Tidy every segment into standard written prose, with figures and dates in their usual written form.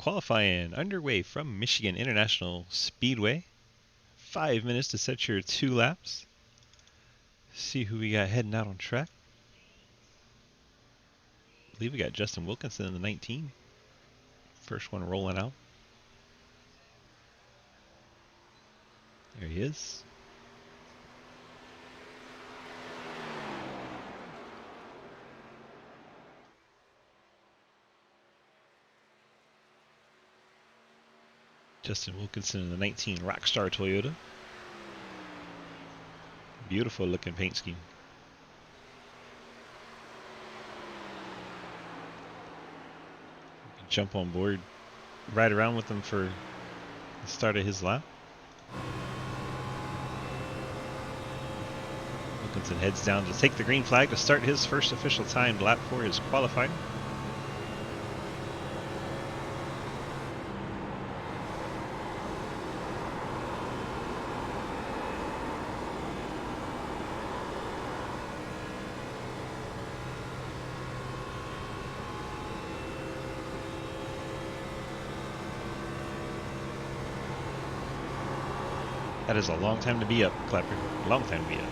qualifying underway from Michigan International Speedway. 5 minutes to set your 2 laps. See who we got heading out on track. I believe we got Justin Wilkinson in the 19. First one rolling out. There he is. Justin Wilkinson in the 19 Rockstar Toyota. Beautiful looking paint scheme. Jump on board, ride around with him for the start of his lap. Wilkinson heads down to take the green flag to start his first official timed lap for his qualifying. That is a long time to be up, Clapper. Long time to be up.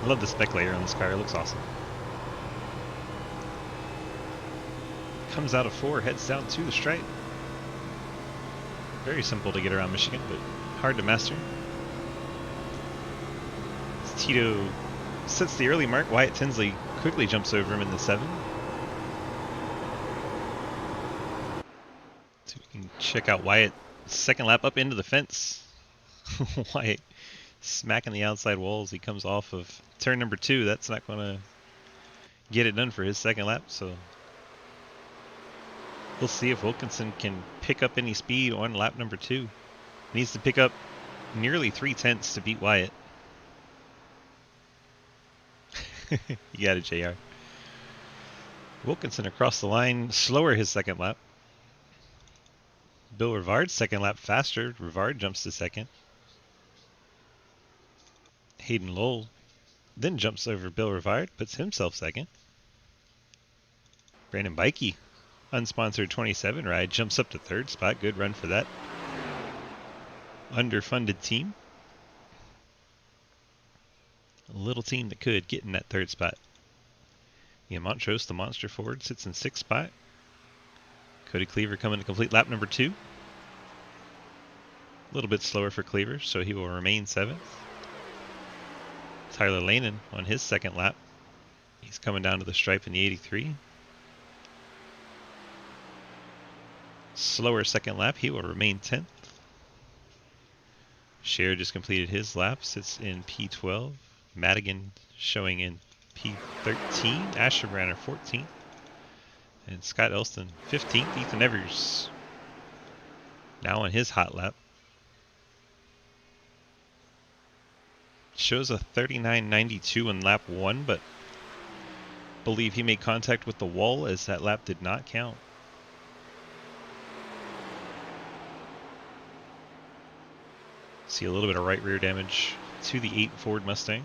I love the spec layer on this car. It looks awesome. Comes out of 4, heads down to the stripe. Very simple to get around Michigan, but hard to master. As Tito sets the early mark, Wyatt Tinsley quickly jumps over him in the 7. So we can check out Wyatt. Second lap up into the fence. Wyatt smacking the outside walls. He comes off of turn number 2. That's not going to get it done for his second lap. So we'll see if Wilkinson can pick up any speed on lap number 2. Needs to pick up nearly 3/10 to beat Wyatt. You got it, JR. Wilkinson across the line, slower his second lap. Bill Rivard's second lap faster. Rivard jumps to second. Hayden Lowell then jumps over Bill Rivard, puts himself second. Brandon Bikey, unsponsored 27 ride, jumps up to 3rd spot. Good run for that underfunded team. A little team that could get in that 3rd spot. Ian Montrose, the monster Ford, sits in 6th spot. Cody Cleaver coming to complete lap number 2. A little bit slower for Cleaver, so he will remain 7th. Tyler Lanin on his second lap. He's coming down to the stripe in the 83. Slower second lap, he will remain 10th. Scher just completed his lap, sits in P12. Madigan showing in P13. Asherbranner 14th. And Scott Elston 15th. Ethan Evers now on his hot lap. Shows a 39.92 in lap 1, but believe he made contact with the wall as that lap did not count. See a little bit of right rear damage to the 8 Ford Mustang.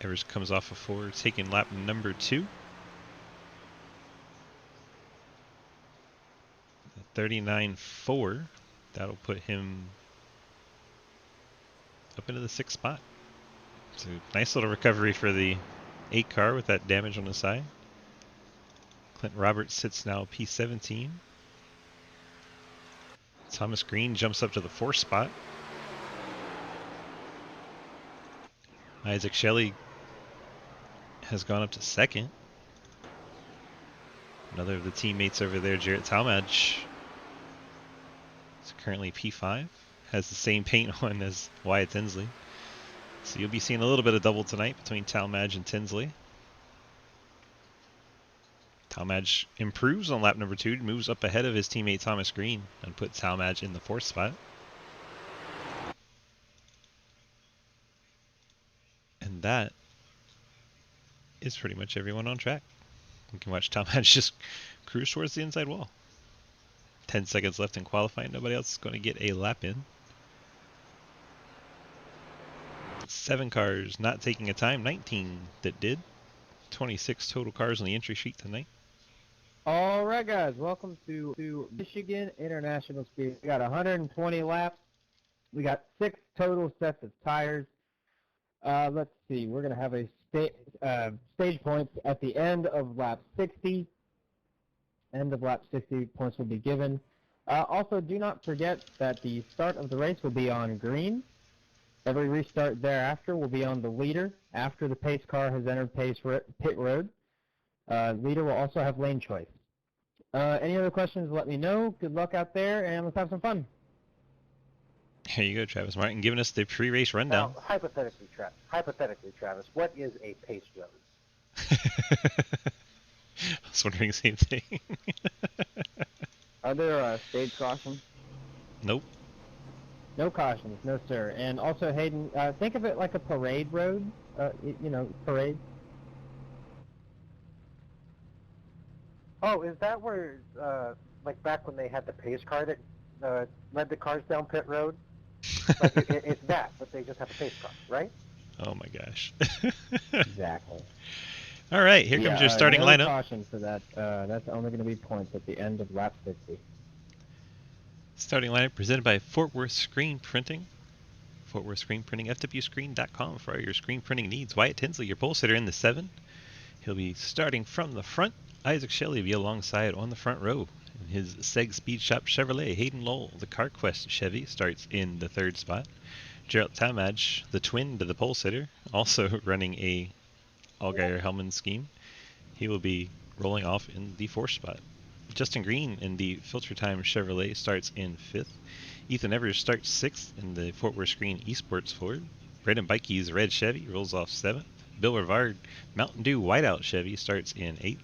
Evers comes off of 4, taking lap number 2. 39.4. That'll put him up into the 6th spot. So nice little recovery for the 8 car with that damage on the side. Clint Roberts sits now P17. Thomas Green jumps up to the 4th spot. Isaac Shelley has gone up to 2nd. Another of the teammates over there, Jarrett Talmadge, is currently P5. Has the same paint on as Wyatt Tinsley. So you'll be seeing a little bit of double tonight between Talmadge and Tinsley. Talmadge improves on lap number 2, moves up ahead of his teammate Thomas Green, and puts Talmadge in the 4th spot. And that is pretty much everyone on track. You can watch Talmadge just cruise towards the inside wall. 10 seconds left in qualifying. Nobody else is going to get a lap in. 7 cars not taking a time, 19 that did. 26 total cars on the entry sheet tonight. All right, guys, welcome to Michigan International Speed. We got 120 laps. We got 6 total sets of tires. Let's see, we're going to have a stage points at the end of lap 60. End of lap 60, points will be given. Also, do not forget that the start of the race will be on green. Every restart thereafter will be on the leader after the pace car has entered pit road. Leader will also have lane choice. Any other questions, let me know. Good luck out there, and let's have some fun. Here you go, Travis Martin, giving us the pre-race rundown. Now, hypothetically, Travis, what is a pace road? I was wondering the same thing. Are there stage cautions? Nope. No cautions, no sir. And also, Hayden, think of it like a parade road. Parade. Oh, is that where, like back when they had the pace car that led the cars down pit road? Like it's that, but they just have a pace car, right? Oh my gosh. Exactly. All right, here comes your starting no lineup. Caution for that. That's only going to be points at the end of lap 60. Starting lineup presented by Fort Worth Screen Printing. Fort Worth Screen Printing, FWScreen.com for all your screen printing needs. Wyatt Tinsley, your pole sitter in the 7. He'll be starting from the front. Isaac Shelley will be alongside on the front row. In his Seg Speed Shop Chevrolet, Hayden Lowell, the CarQuest Chevy, starts in the 3rd spot. Gerald Talmadge, the twin to the pole sitter, also running a Allgaier Hellman scheme. He will be rolling off in the 4th spot. Justin Green in the Filter Time Chevrolet starts in 5th. Ethan Evers starts 6th in the Fort Worth Screen Esports Ford. Brandon Bikey's red Chevy rolls off 7th. Bill Rivard Mountain Dew Whiteout Chevy starts in 8th.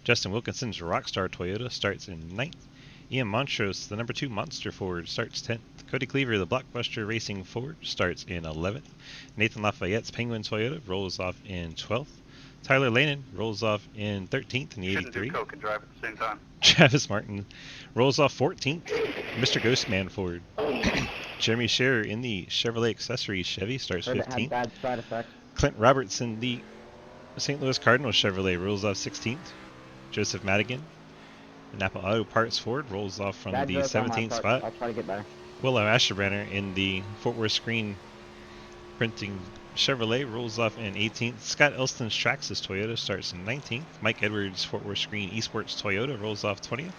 Justin Wilkinson's Rockstar Toyota starts in 9th. Ian Montrose, the number 2 Monster Ford, starts 10th. Cody Cleaver, the Blockbuster Racing Ford, starts in 11th. Nathan Lafayette's Penguin Toyota rolls off in 12th. Tyler Lanin rolls off in 13th in the 83. Shouldn't do coke and drive at the same time. Travis Martin rolls off 14th. Mr. Ghostman Ford. Jeremy Scherer in the Chevrolet Accessories Chevy starts 15th. Bad side effects. Clint Robertson, the St. Louis Cardinals Chevrolet, rolls off 16th. Joseph Madigan, the Napa Auto Parts Ford, rolls off from the 17th spot. I'll try to get better. Willow Asherbrenner in the Fort Worth Screen Printing Chevrolet rolls off in 18th. Scott Elston's Traxxas Toyota starts in 19th. Mike Edwards' Fort Worth Screen Esports Toyota rolls off 20th.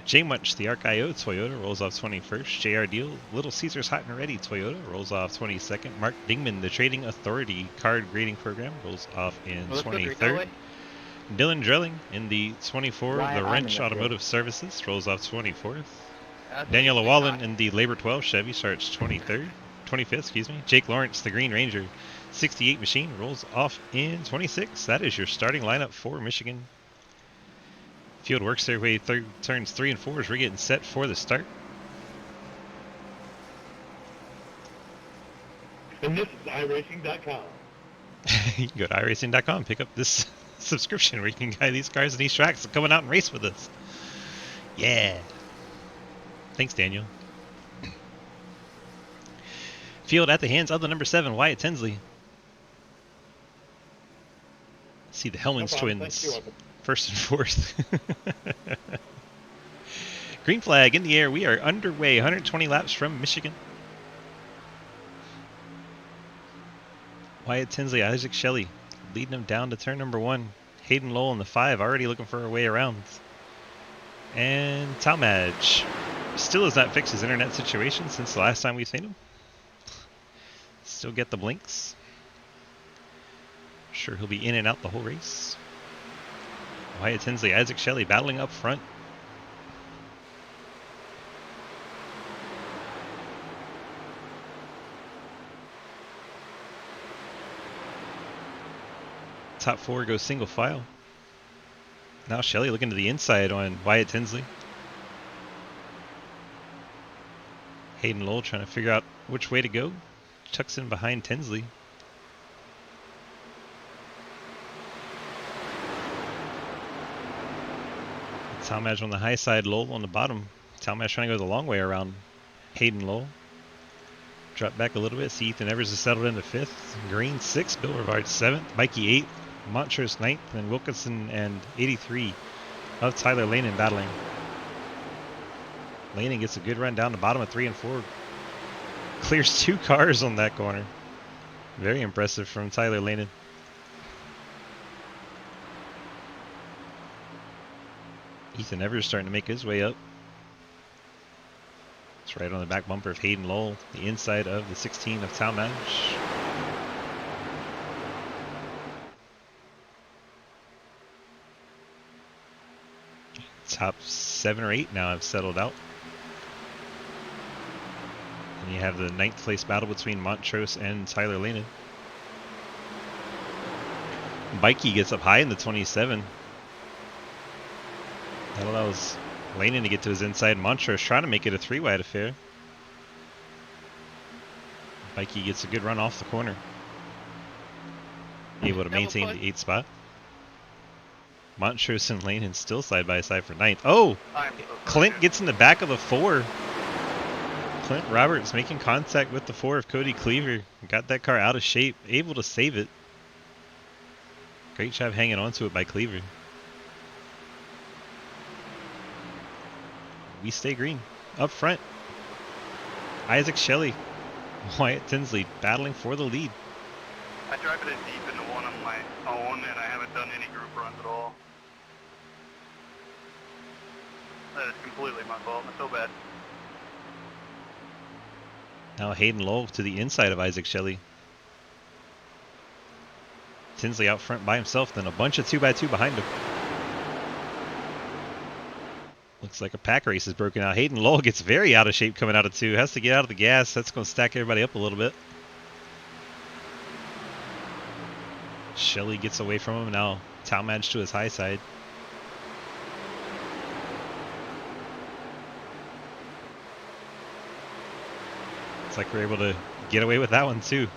Jay Munch, the Arc IO Toyota, rolls off 21st. JR Deal, Little Caesars Hot and Ready Toyota, rolls off 22nd. Mark Dingman, the Trading Authority Card Grading Program, rolls off in 23rd. Dylan Drilling in the 24, the Wrench Automotive Services, rolls off 24th. Daniel Wallen in the Labor 12 Chevy starts 25th, Jake Lawrence, the Green Ranger 68 Machine, rolls off in 26th. That is your starting lineup for Michigan. Field works their way through turns 3 and 4 as we're getting set for the start. And this is iRacing.com. You can go to iRacing.com, pick up this subscription where you can guide these cars and these tracks and coming out and race with us. Yeah. Thanks, Daniel. Field at the hands of the number 7, Wyatt Tinsley. See the Hellman's twins, first and fourth. Green flag in the air. We are underway. 120 laps from Michigan. Wyatt Tinsley, Isaac Shelley leading him down to turn number 1. Hayden Lowell in the 5, already looking for a way around. And Talmadge still has not fixed his internet situation since the last time we've seen him. Still get the blinks. Sure he'll be in and out the whole race. Wyatt Tinsley, Isaac Shelley battling up front. Top 4 goes single file. Now Shelley looking to the inside on Wyatt Tinsley. Hayden Lowell trying to figure out which way to go. Tucks in behind Tinsley. Talmadge on the high side, Lowell on the bottom. Talmadge trying to go the long way around Hayden Lowell. Drop back a little bit. See Ethan Evers is settled into 5th. Green 6th. Bill Rivard 7th. Mikey 8th. Montrose 9th, and Wilkinson and 83 of Tyler Lanen battling. Lanen gets a good run down the bottom of 3 and 4. Clears 2 cars on that corner. Very impressive from Tyler Lanen. Ethan Evers starting to make his way up. It's right on the back bumper of Hayden Lowell, the inside of the 16 of Talmadge. Top 7 or 8 now have settled out. And you have the 9th place battle between Montrose and Tyler Lanen. Bikey gets up high in the 27. That allows Lanen to get to his inside. Montrose trying to make it a 3-wide affair. Bikey gets a good run off the corner. Able to maintain the 8th spot. Montrose and Lanen still side by side for 9th. Oh! Clint gets in the back of the 4. Clint Roberts making contact with the 4 of Cody Cleaver. Got that car out of shape. Able to save it. Great job hanging on to it by Cleaver. We stay green. Up front, Isaac Shelley, Wyatt Tinsley battling for the lead. I drive it in deep into one on my own, and I haven't done any group runs at all. That is completely my fault. I feel bad. Now Hayden Lowell to the inside of Isaac Shelley. Tinsley out front by himself, then a bunch of 2x2 behind him. Looks like a pack race is broken out. Hayden Lowell gets very out of shape coming out of 2. Has to get out of the gas. That's going to stack everybody up a little bit. Shelley gets away from him now. Talmadge to his high side. Looks like we're able to get away with that one too.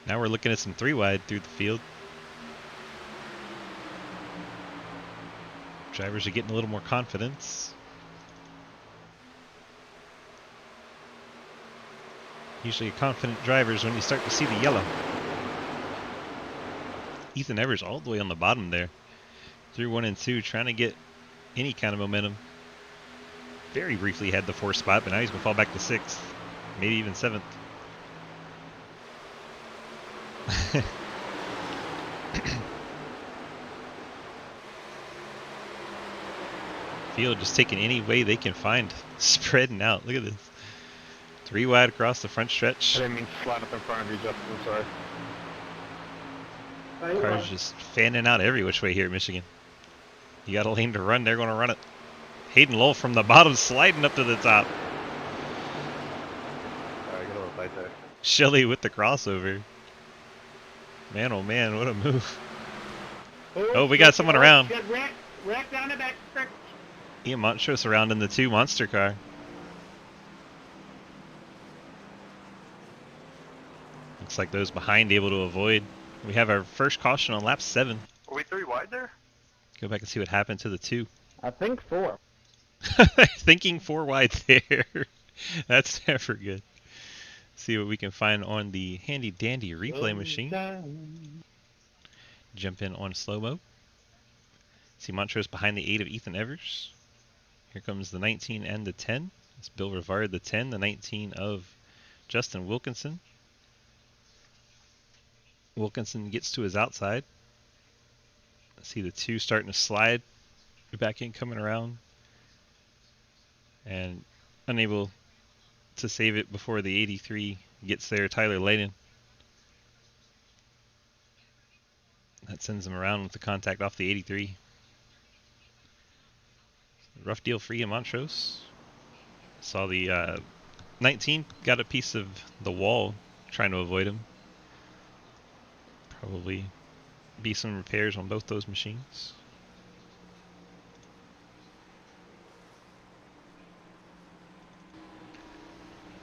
Now we're looking at some 3-wide through the field. Drivers are getting a little more confidence. Usually confident drivers when you start to see the yellow. Ethan Evers all the way on the bottom there. Through 1 and 2, trying to get any kind of momentum. Very briefly had the 4th spot, but now he's going to fall back to 6th. Maybe even 7th. Field just taking any way they can find. Spreading out. Look at this. 3-wide across the front stretch. I didn't mean to slide up in front of you, Justin. I'm sorry. Cars just fanning out every which way here at Michigan. You got a lane to run, they're going to run it. Hayden Lowell from the bottom sliding up to the top. Alright, get a little tight there. Shelley with the crossover. Man, oh man, what a move. Oh, we got someone around. Rack down the back. Ian Montrose around in the 2 monster car. Looks like those behind able to avoid. We have our first caution on lap 7. Are we 3 wide there? Go back and see what happened to the 2. I think 4. Thinking 4 wide there. That's never good. See what we can find on the handy dandy replay machine. Jump in on slow-mo. See Montrose behind the 8 of Ethan Evers. Here comes the 19 and the 10. It's Bill Rivard, the 10, the 19 of Justin Wilkinson. Wilkinson gets to his outside. See the 2 starting to slide. Back in, coming around. And unable to save it before the 83 gets there. Tyler Lanen. That sends him around with the contact off the 83. Rough deal for Ian Montrose. Saw the 19 got a piece of the wall trying to avoid him. Probably be some repairs on both those machines.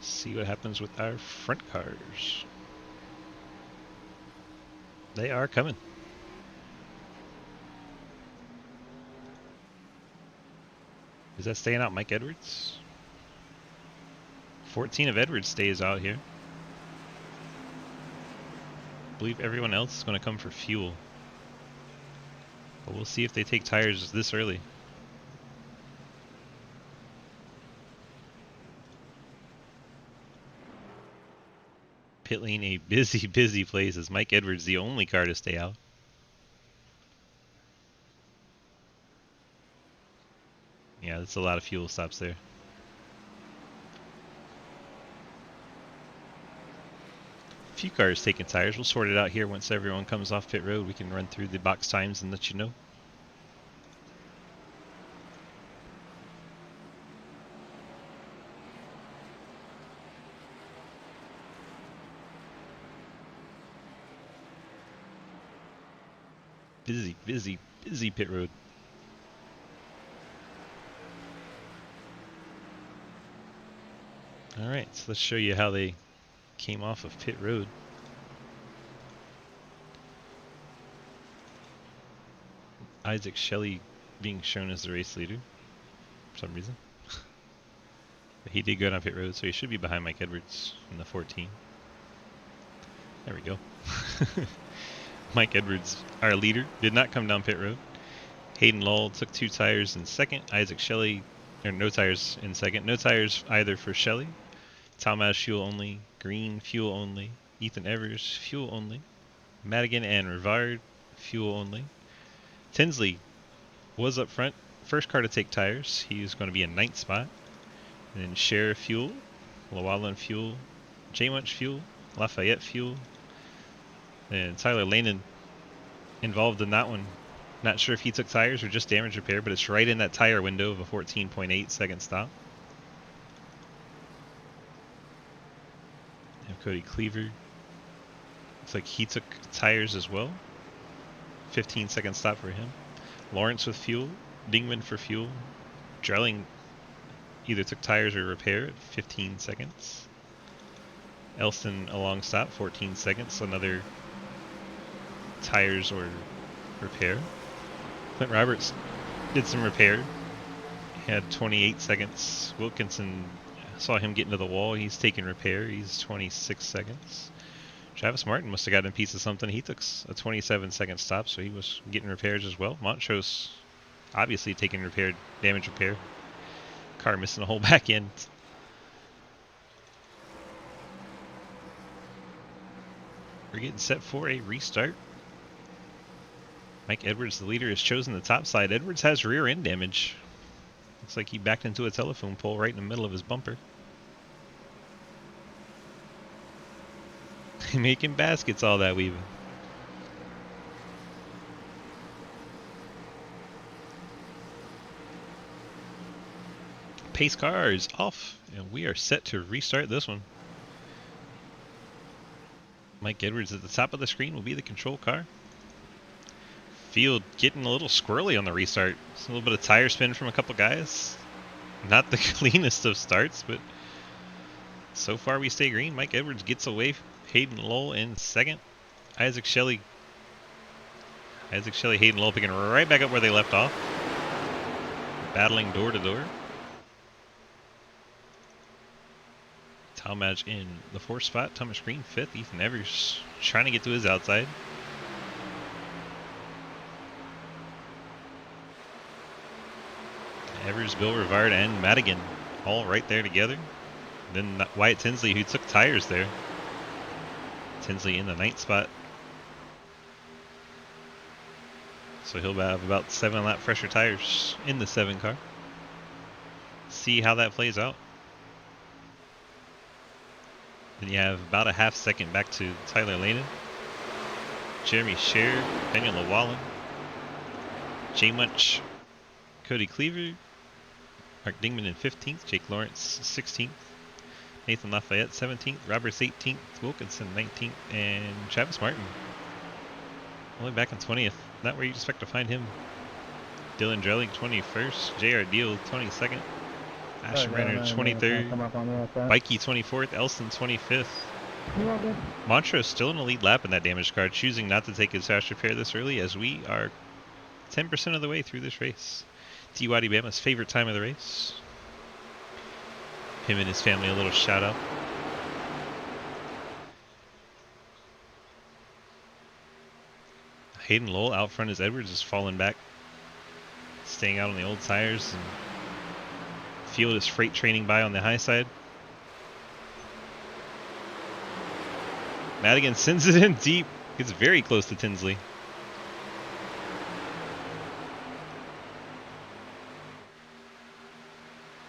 See what happens with our front cars. They are coming. Is that staying out, Mike Edwards? 14 of Edwards stays out here. believe everyone else is going to come for fuel. But we'll see if they take tires this early. Pit lane a busy, busy place as Mike Edwards the only car to stay out. Yeah, that's a lot of fuel stops there. A few cars taking tires. We'll sort it out here once everyone comes off pit road. We can run through the box times and let you know. Busy, busy, busy pit road. Alright, so let's show you how they came off of pit road. Isaac Shelley being shown as the race leader for some reason. But he did go down pit road, so he should be behind Mike Edwards in the 14. There we go. Mike Edwards, our leader, did not come down pit road. Hayden Lowell took 2 tires in second. Isaac Shelley, or no tires in second. No tires either for Shelley. Talmadge fuel only. Green fuel only. Ethan Evers fuel only. Madigan and Rivard fuel only. Tinsley was up front. First car to take tires. He is going to be in 9th spot. And then Sheriff fuel. Llewellyn fuel. J Munch fuel. Lafayette fuel. And Tyler Lanin involved in that one. Not sure if he took tires or just damage repair, but it's right in that tire window of a 14.8 second stop. And Cody Cleaver. Looks like he took tires as well. 15-second stop for him. Lawrence with fuel. Dingman for fuel. Drelling either took tires or repair at 15 seconds. Elston a long stop, 14 seconds. Another tires or repair. Clint Roberts did some repair. He had 28 seconds. Wilkinson, saw him get into the wall. He's taking repair. He's 26 seconds. Travis Martin must have gotten a piece of something. He took a 27-second stop, so he was getting repairs as well. Montrose obviously taking damage repair. Car missing a whole back end. We're getting set for a restart. Mike Edwards, the leader, has chosen the top side. Edwards has rear end damage. Looks like he backed into a telephone pole right in the middle of his bumper. Making baskets, all that weaving. Pace car is off, and we are set to restart this one. Mike Edwards at the top of the screen will be the control car. Field getting a little squirrely on the restart. Just a little bit of tire spin from a couple guys. Not the cleanest of starts, but so far we stay green. Mike Edwards gets away. Hayden Lowell in second. Isaac Shelley, Hayden Lowell picking right back up where they left off. Battling door to door. Talmadge in the 4th spot. Thomas Green 5th. Ethan Evers trying to get to his outside. Evers, Bill Rivard, and Madigan all right there together. Then Wyatt Tinsley, who took tires there. Tinsley in the 9th spot. So he'll have about 7 lap fresher tires in the 7 car. See how that plays out. Then you have about a half second back to Tyler Lanin. Jeremy Scher, Daniel Llewellyn, J Munch, Cody Cleaver, Mark Dingman in 15th, Jake Lawrence 16th, Nathan Lafayette 17th, Roberts 18th, Wilkinson 19th, and Travis Martin only back in 20th. Not where you expect to find him. Dylan Drelling 21st, J.R. Deal 22nd, Ashton Renner 23rd, Mikey 24th, Elston 25th. Montrose still in the lead lap in that damaged car, choosing not to take his fast repair this early as we are 10% of the way through this race. T.Y.D. Bama's favorite time of the race. Him and his family a little shout out. Hayden Lowell out front as Edwards is falling back, staying out on the old tires, and field is freight training by on the high side. Madigan sends it in deep. Gets very close to Tinsley.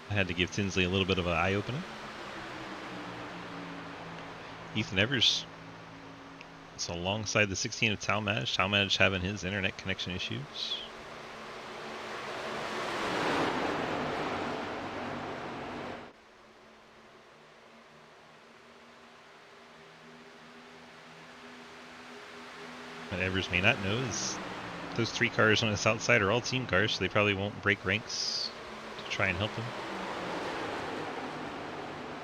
I had to give Tinsley a little bit of an eye-opener. Ethan Evers is alongside the 16 of Talmadge. Talmadge having his internet connection issues. What Evers may not know is those 3 cars on the south side are all team cars, so they probably won't break ranks to try and help him.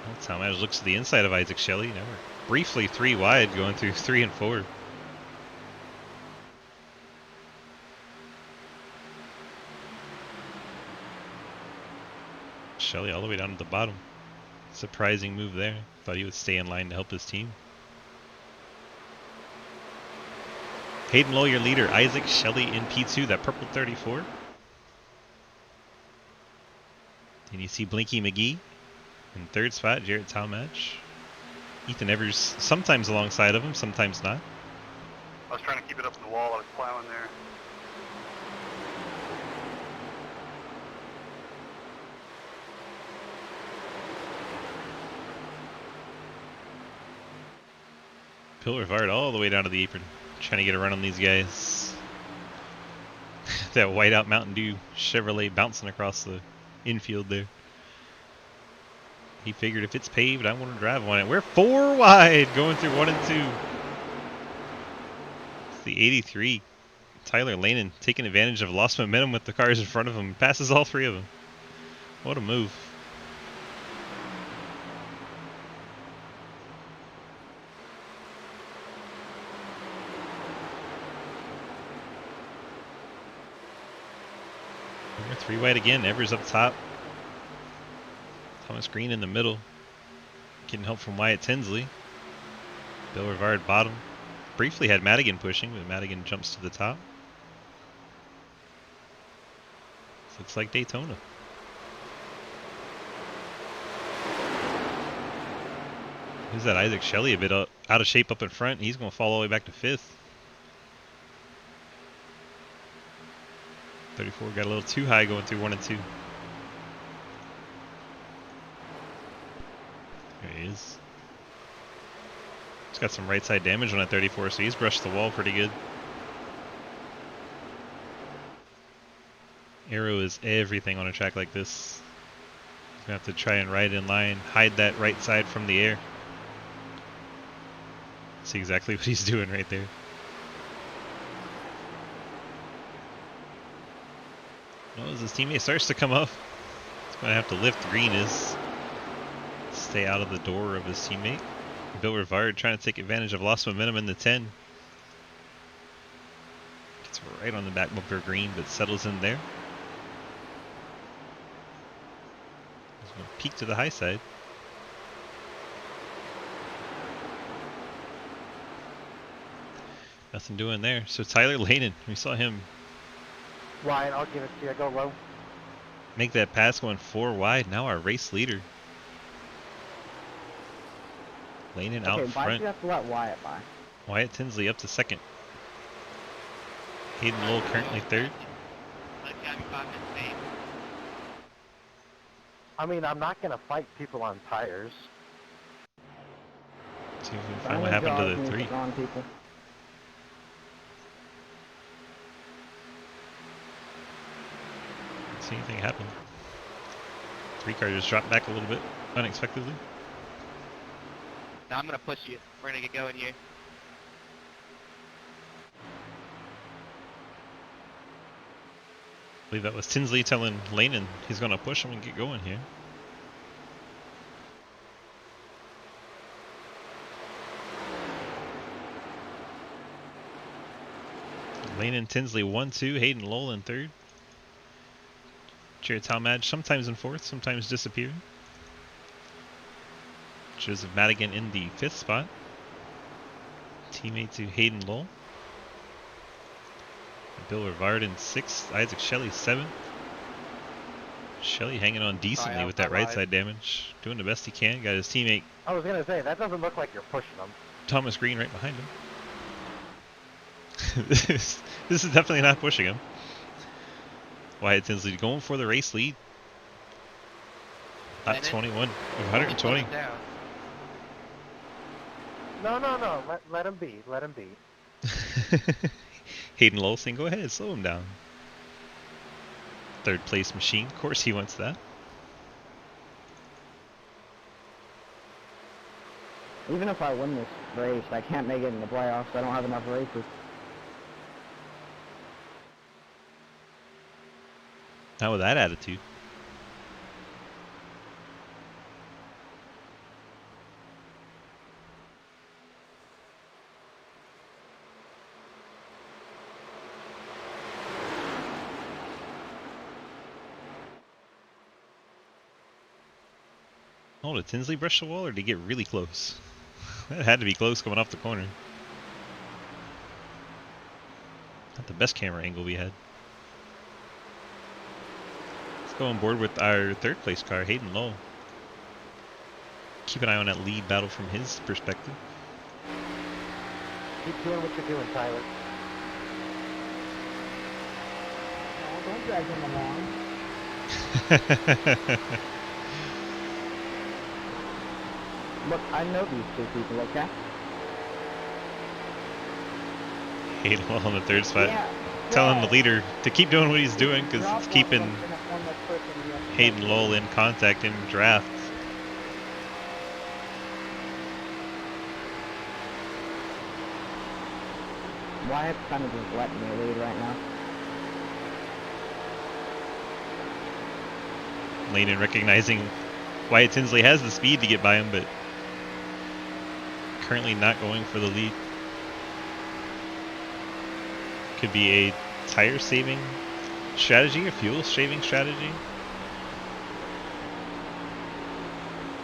Well, Talmadge looks to the inside of Isaac Shelley. Now we're briefly 3 wide going through 3 and 4. Shelley all the way down to the bottom. Surprising move there. Thought he would stay in line to help his team. Hayden Lowell, your leader. Isaac Shelley in P2, that purple 34. Then you see Blinky McGee in 3rd spot, Jarrett Talmadge. Ethan Evers sometimes alongside of him, sometimes not. I was trying to keep it up in the wall. I was plowing there. Bill Rivard all the way down to the apron, trying to get a run on these guys. That whiteout Mountain Dew Chevrolet bouncing across the infield there. He figured if it's paved, I want to drive on it. We're 4 wide going through 1 and 2. It's the 83. Tyler Lanin taking advantage of lost momentum with the cars in front of him. Passes all 3 of them. What a move. We're 3 wide again. Evers up top. Thomas Green in the middle. Getting help from Wyatt Tinsley. Bill Rivard bottom. Briefly had Madigan pushing, but Madigan jumps to the top. This looks like Daytona. Who's that? Isaac Shelley a bit out of shape up in front. He's going to fall all the way back to 5th. 34 got a little too high going through 1 and 2. There he is. He's got some right side damage on that 34, so he's brushed the wall pretty good. Aero is everything on a track like this. He's going to have to try and ride in line, hide that right side from the air. See exactly what he's doing right there. Well, as his teammate starts to come up, he's going to have to lift. Green is stay out of the door of his teammate. Bill Rivard trying to take advantage of lost momentum in the 10. Gets right on the back bumper of Green, but settles in there. He's going to peek to the high side. Nothing doing there. So Tyler Lanin, we saw him Wyatt, I'll give it to you. Go low. make that pass going 4 wide. Now our race leader. Lanin out Okay, why do front. you have to let Wyatt by? Wyatt Tinsley up to 2nd. Hayden Lowell currently 3rd. I mean, I'm not going to fight people on tires. See if we can find what happened to the 3. Wrong people. See anything happen. 3 car just dropped back a little bit unexpectedly. Now I'm gonna push you. We're gonna get going here. I believe that was Tinsley telling Lanin he's going to push him and get going here. Lanin, Tinsley 1-2, Hayden Lowell in 3rd. Jarrett Talmadge sometimes in 4th, sometimes disappearing. Joseph Madigan in the 5th spot. Teammate to Hayden Lowell. Bill Rivard in 6th. Isaac Shelley 7th. Shelley hanging on decently with that right side damage. Doing the best he can. Got his teammate I was gonna say that doesn't look like you're pushing them. Thomas Green right behind him. This is definitely not pushing him. Wyatt Tinsley going for the race lead. At 21, 120. No. Let him be. Let him be. Hayden Lowell saying, go ahead, slow him down. 3rd place machine. Of course he wants that. Even if I win this race, I can't make it in the playoffs. I don't have enough races. Not with that attitude. Oh, did Tinsley brush the wall or did he get really close? That had to be close coming off the corner. Not the best camera angle we had. Let's go on board with our 3rd place car, Hayden Lowell. Keep an eye on that lead battle from his perspective. Keep doing what you're doing, Tyler. No, don't drag him along. Look, I know these 2 people, okay? Hayden Lowell on the 3rd spot. Yeah. Telling the leader to keep doing what he's doing because it's keeping Hayden Lowell in contact in draft. Wyatt's kind of just letting me lead right now. Landon recognizing Wyatt Tinsley has the speed to get by him, but currently not going for the lead. Could be a tire saving strategy, a fuel saving strategy.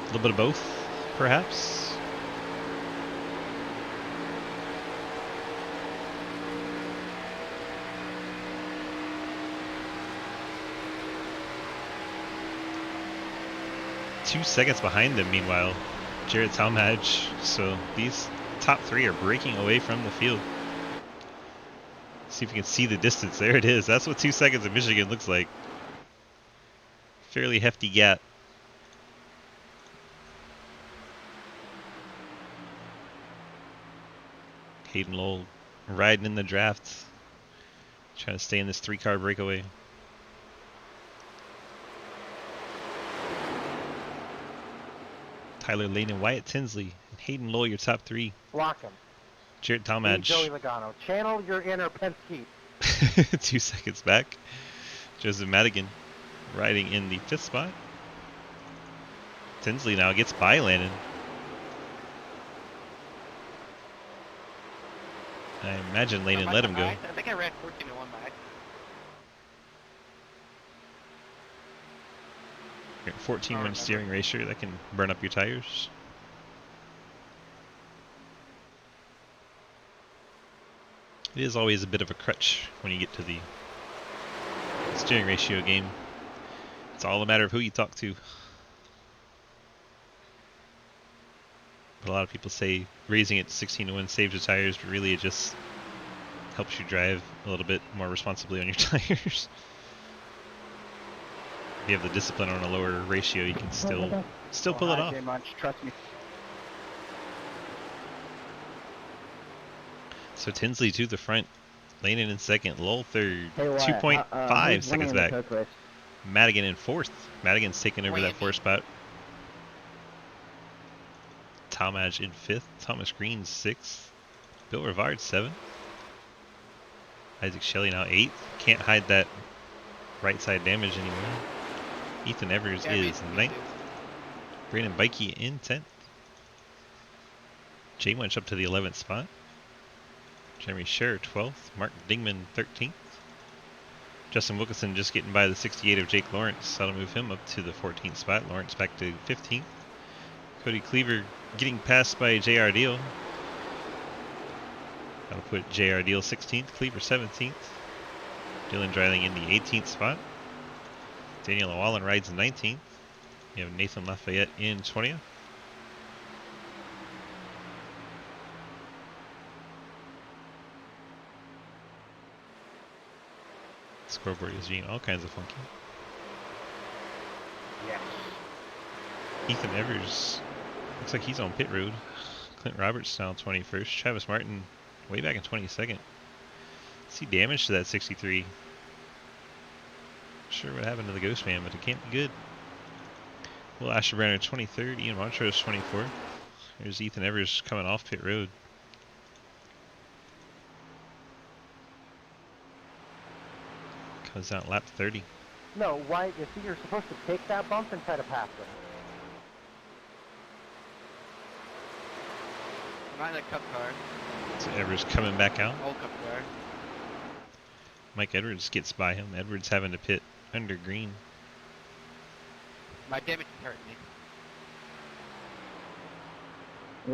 A little bit of both, perhaps. Two seconds behind them, meanwhile, Jared Talmadge. So these top 3 are breaking away from the field. See if we can see the distance. There it is. That's what 2 seconds in Michigan looks like. Fairly hefty gap. Hayden Lowell riding in the draft. Trying to stay in this 3-car breakaway. Tyler Lane and Wyatt Tinsley. And Hayden Lowell, your top 3. Block him. Jared Hey, Talmadge. Joey Logano. Channel your inner Penske. 2 seconds back. Joseph Madigan riding in the 5th spot. Tinsley now gets by Landon. I imagine Landon let him go. I think I ran 14 to 1 back. You're at 14-1 steering ratio. That can burn up your tires. It is always a bit of a crutch when you get to the steering ratio game. It's all a matter of who you talk to. But a lot of people say raising it to 16 to 1 saves your tires, but really it just helps you drive a little bit more responsibly on your tires. If you have the discipline on a lower ratio, you can still pull it off. Trust me. So Tinsley to the front, Landon in 2nd, Lowell 3rd, Hey, 2.5 seconds back. Race? Madigan in 4th. Madigan's taking over that 4th spot. Talmadge in 5th. Thomas Green 6th. Bill Rivard 7th. Isaac Shelley now 8th. Can't hide that right side damage anymore. Ethan Evers is 9th. Brandon Bikey in 10th. Jay Winch up to the 11th spot. Jeremy Scher 12th. Mark Dingman 13th. Justin Wilkinson just getting by the 68 of Jake Lawrence. That'll move him up to the 14th spot. Lawrence back to 15th. Cody Cleaver getting passed by J.R. Deal. That'll put J.R. Deal 16th. Cleaver 17th. Dylan driving in the 18th spot. Daniel Wallen rides 19th. You have Nathan Lafayette in 20th. Scoreboard is being all kinds of funky. Yes. Ethan Evers looks like he's on pit road. Clint Roberts now 21st. Travis Martin way back in 22nd. See damage to that 63. Not sure what happened to the Ghost Man, but it can't be good. Will Asherbrunner 23rd. Ian Montrose 24th. There's Ethan Evers coming off pit road. Comes out lap 30. No, why? You see, you're supposed to take that bump and try to pass them. I'm not in a cup car. So Evers coming back out. Old cup car. Mike Edwards gets by him. Edwards having to pit under green. My damage is hurting me.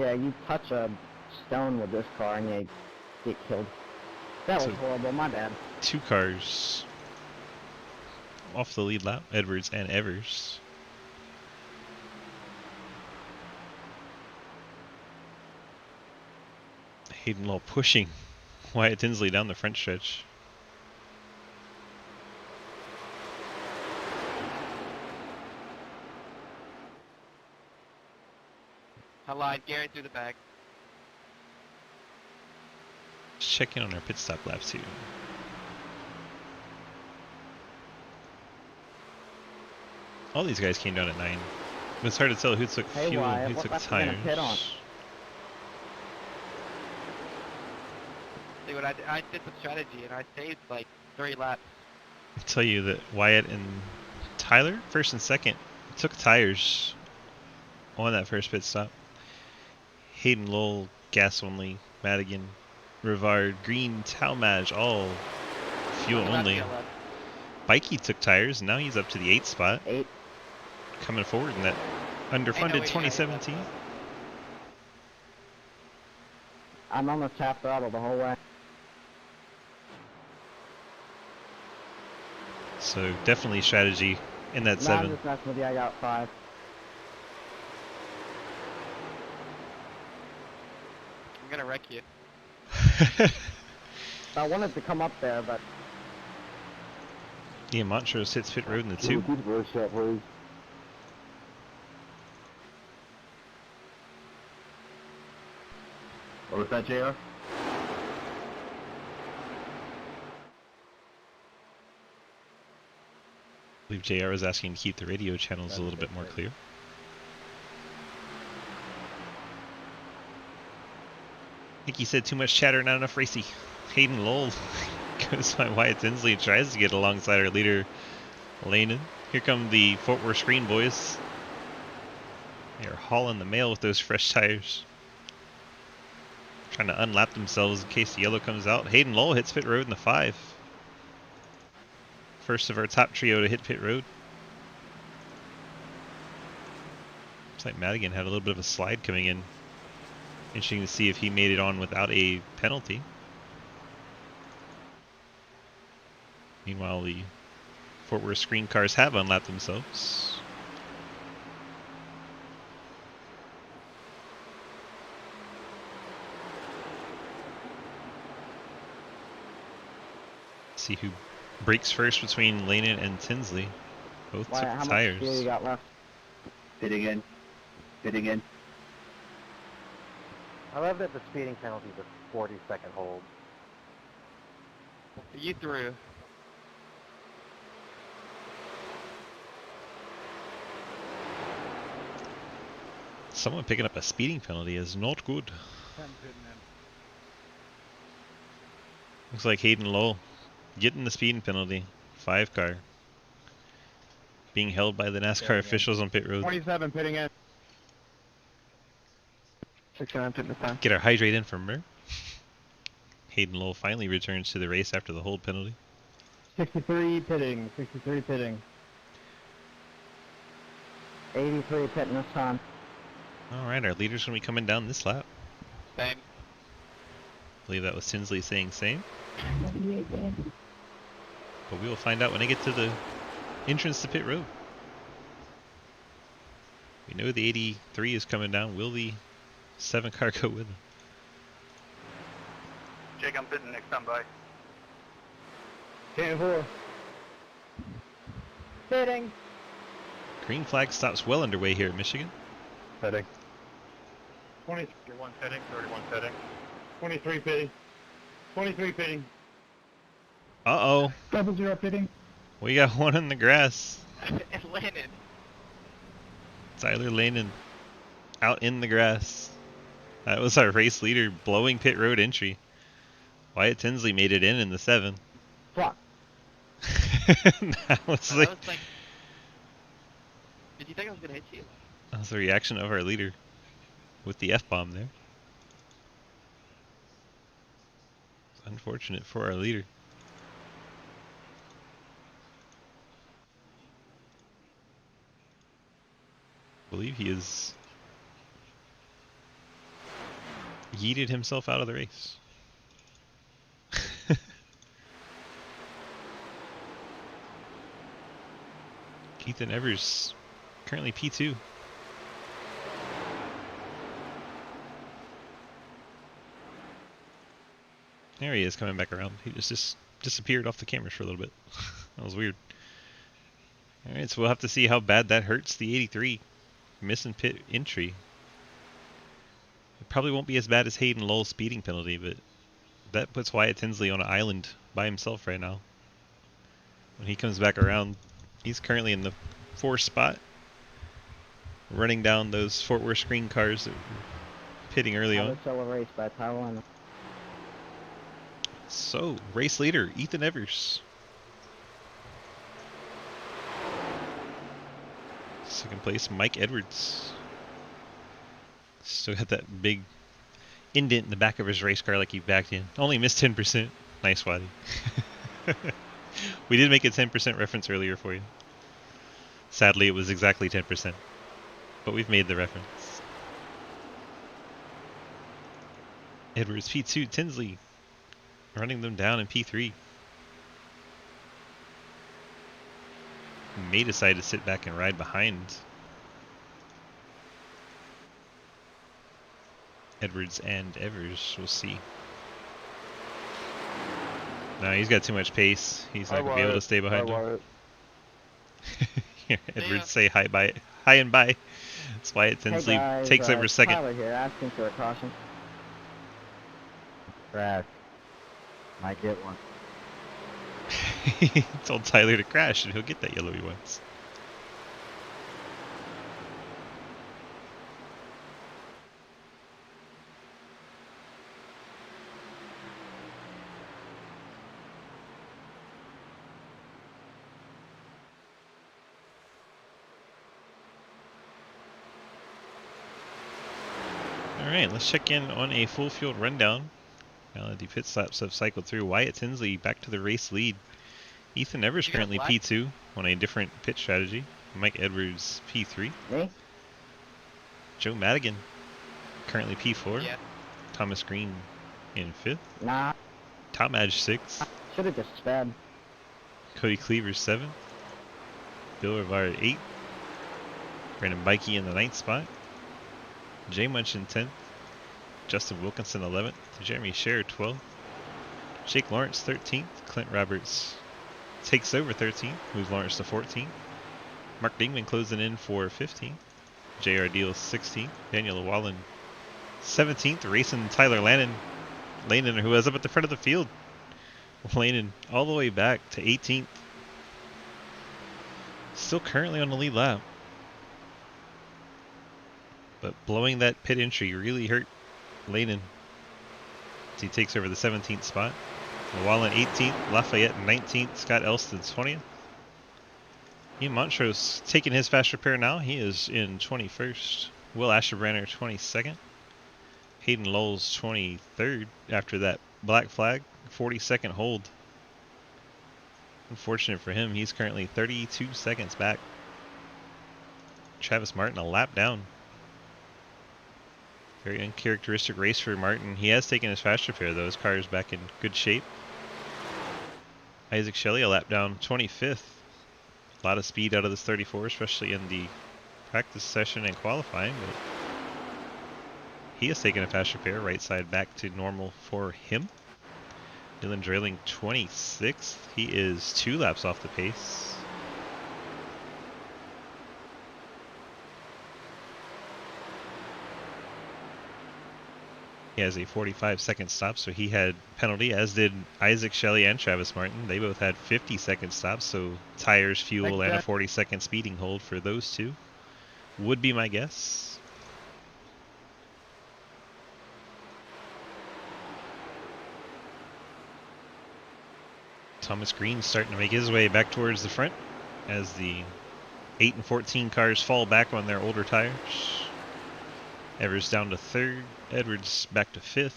Yeah, you touch a stone with this car and you get killed. That was So- horrible, my bad. 2 cars off the lead lap. Edwards and Evers. Hayden Law pushing Wyatt Tinsley down the front stretch. I lied. Gary through the back. Let's check in on our pit stop laps too. All these guys came down at 9. But it's hard to tell who took Hey, fuel Wyatt, and who what took lap you gonna tires. pit on? See what I did? I did some strategy and I saved like 3 laps. I'll tell you that Wyatt and Tyler, first and second, took tires on that first pit stop. Hayden Lowell, gas only. Madigan, Rivard, Green, Talmadge, all fuel How many laps only. you got left? Bikey took tires, and now he's up to the 8th spot, 8. coming forward in that Ain't no underfunded way you got 2017. left. I'm almost half throttle the whole way. So definitely strategy in that No, I'm 7. just messing with you, I got 5. I'm gonna wreck you. I wanted to come up there, but Ian Montrose hits pit road in the 2. what was that, JR? I believe JR was asking to keep the radio channels a little bit more clear. I think he said too much chatter, not enough racy. Hayden Lowell goes by Wyatt Tinsley and tries to get alongside our leader, Lanen. Here come the Fort Worth Screen boys. They are hauling the mail with those fresh tires. Trying to unlap themselves in case the yellow comes out. Hayden Lowell hits pit road in the 5. First of our top trio to hit pit road. Looks like Madigan had a little bit of a slide coming in. Interesting to see if he made it on without a penalty. Meanwhile, the Fort Worth Screen cars have unlapped themselves. See who breaks first between Lanen and Tinsley. Both Wyatt, took how much tires. fuel you got left? Hitting in. Hitting in. I love that the speeding penalties are 40-second holds. You through. Someone picking up a speeding penalty is not good. Looks like Hayden Lowe getting the speeding penalty. 5 car. Being held by the NASCAR officials on pit road. 27 pitting in. 69 pitting this time. Get our hydrate in from Murr. Hayden Lowe finally returns to the race after the hold penalty. 63 pitting, 63 pitting. 83 pitting this time. Alright, our leader's going to be coming down this lap. Same. I believe that was Tinsley saying same. But we will find out when I get to the entrance to pit road. We know the 83 is coming down. Will the 7 car go with him? Jake, I'm pitting next time by. 10-4. Fitting. Green flag stops well underway here at Michigan. Heading. 21 pitting, 31 pitting. 23 pitting. 23 pitting. Uh-oh. 00 pitting. We got one in the grass. It's landed. Tyler Lanin out in the grass. That was our race leader blowing pit road entry. Wyatt Tinsley made it in the 7. Fuck. That was like, That was like. Did you think I was gonna hit you? that was the reaction of our leader with the F-bomb there. It's unfortunate for our leader. I believe he has yeeted himself out of the race. Ethan Evers, currently P2. There he is coming back around. He just disappeared off the cameras for a little bit. That was weird. Alright, so we'll have to see how bad that hurts the 83. Missing pit entry. It probably won't be as bad as Hayden Lowell's speeding penalty, but that puts Wyatt Tinsley on an island by himself right now. When he comes back around, he's currently in the 4th spot, running down those Fort Worth screen cars that were pitting early on. Solo race by Taiwan. So, race leader, Ethan Evers. Second place, Mike Edwards. Still got that big indent in the back of his race car like he backed in. Only missed 10%. Nice, Waddy. We did make a 10% reference earlier for you. Sadly, it was exactly 10%. But we've made the reference. Edwards P2, Tinsley running them down in P3. May decide to sit back and ride behind Edwards and Evers. We'll see. No, he's got too much pace. He's not going to be able to stay behind him. Here, Edwards say hi and bye. That's why Tinsley takes over second. Tyler here, asking for a caution. Crash. Might get one. He told Tyler to crash and he'll get that yellow he wants. Alright, let's check in on a full field rundown. Now that the pit stops have cycled through, Wyatt Tinsley back to the race lead. Ethan Evers You got currently black? P2 on a different pit strategy. Mike Edwards P3. Me? Joe Madigan currently P4. Yeah. Thomas Green in 5th. Nah. Tom Edge 6th. Should have just sped. Cody Cleaver 7th. Bill Rivard 8th. Brandon Bikey in the 9th spot. Jay Munch in 10th. Justin Wilkinson 11th. Jeremy Scher 12th. Jake Lawrence 13th. Clint Roberts takes over 13th. Moves Lawrence to 14th. Mark Dingman closing in for 15th. J.R. Deal 16th. Daniel Wallen 17th. Racing Tyler Lanin, who was up at the front of the field. Lanin all the way back to 18th. Still currently on the lead lap. But blowing that pit entry really hurt Lanin as he takes over the 17th spot. Wallen 18th, Lafayette 19th, Scott Elston 20th. Ian Montrose taking his fast repair now. He is in 21st. Will Asherbranner 22nd. Hayden Lowell's 23rd after that black flag. 42nd hold. Unfortunate for him, he's currently 32 seconds back. Travis Martin a lap down. Very uncharacteristic race for Martin. He has taken his fast repair though. His car is back in good shape. Isaac Shelley a lap down, 25th. A lot of speed out of this 34, especially in the practice session and qualifying, but he has taken a fast repair, right side back to normal for him. Dylan Drayling 26th. He is 2 laps off the pace. He has a 45-second stop, so he had penalty, as did Isaac Shelley and Travis Martin. They both had 50-second stops, so tires, fuel, and a 40-second speeding hold for those two would be my guess. Thomas Green starting to make his way back towards the front as the 8 and 14 cars fall back on their older tires. Everest down to 3rd. Edwards back to 5th.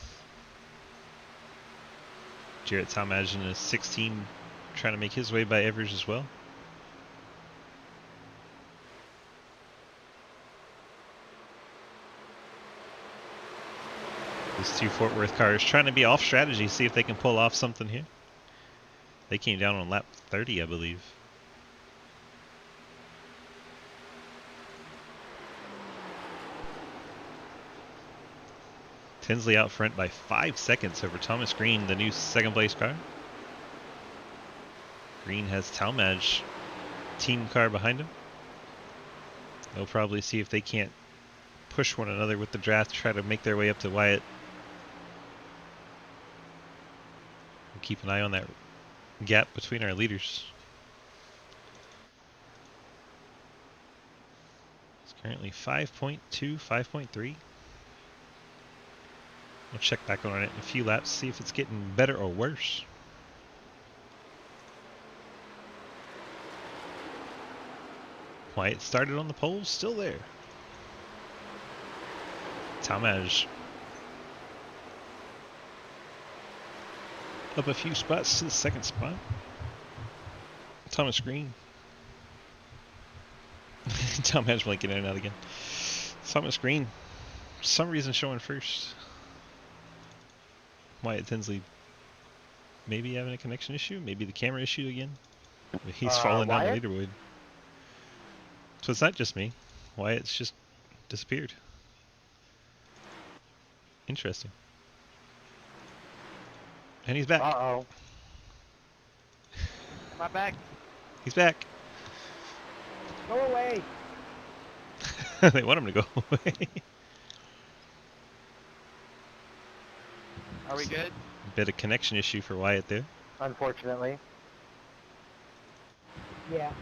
Jarrett Talmadge in a 16 trying to make his way by Evers as well. These two Fort Worth cars trying to be off strategy, see if they can pull off something here. They came down on lap 30, I believe. Tinsley out front by 5 seconds over Thomas Green, the new 2nd place car. Green has Talmadge team car behind him. They'll probably see if they can't push one another with the draft, try to make their way up to Wyatt. We'll keep an eye on that gap between our leaders. It's currently 5.2, 5.3. We'll check back on it in a few laps, see if it's getting better or worse. Wyatt started on the pole, still there. Talmadge up a few spots to the 2nd spot. Thomas Green. Talmadge blinking in and out again. Thomas Green, for some reason showing 1st. Wyatt Tinsley maybe having a connection issue, maybe the camera issue again. But he's falling down the Wyatt? leaderboard. So it's not just me. Wyatt's just disappeared. Interesting. And he's back. Uh-oh. Am I back? He's back. Go away. They want him to go away. Are we good? Bit of connection issue for Wyatt there. Unfortunately. Yeah.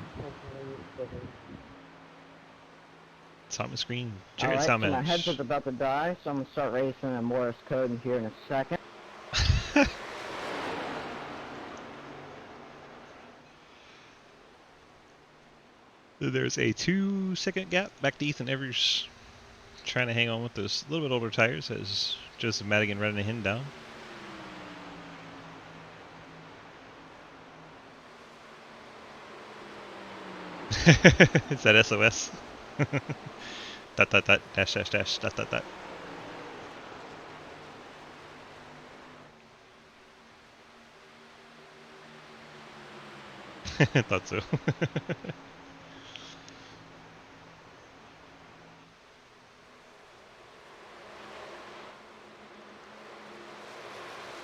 Thomas Green, All Jared right, so my Talmadge. headset's about to die, so I'm gonna start racing a Morse code in here in a second. There's a 2-second gap back to Ethan Evers, trying to hang on with those little bit older tires as Joseph Madigan running him down. Is that SOS? Dot dot dot dash dash dash dot dot dot. I thought so.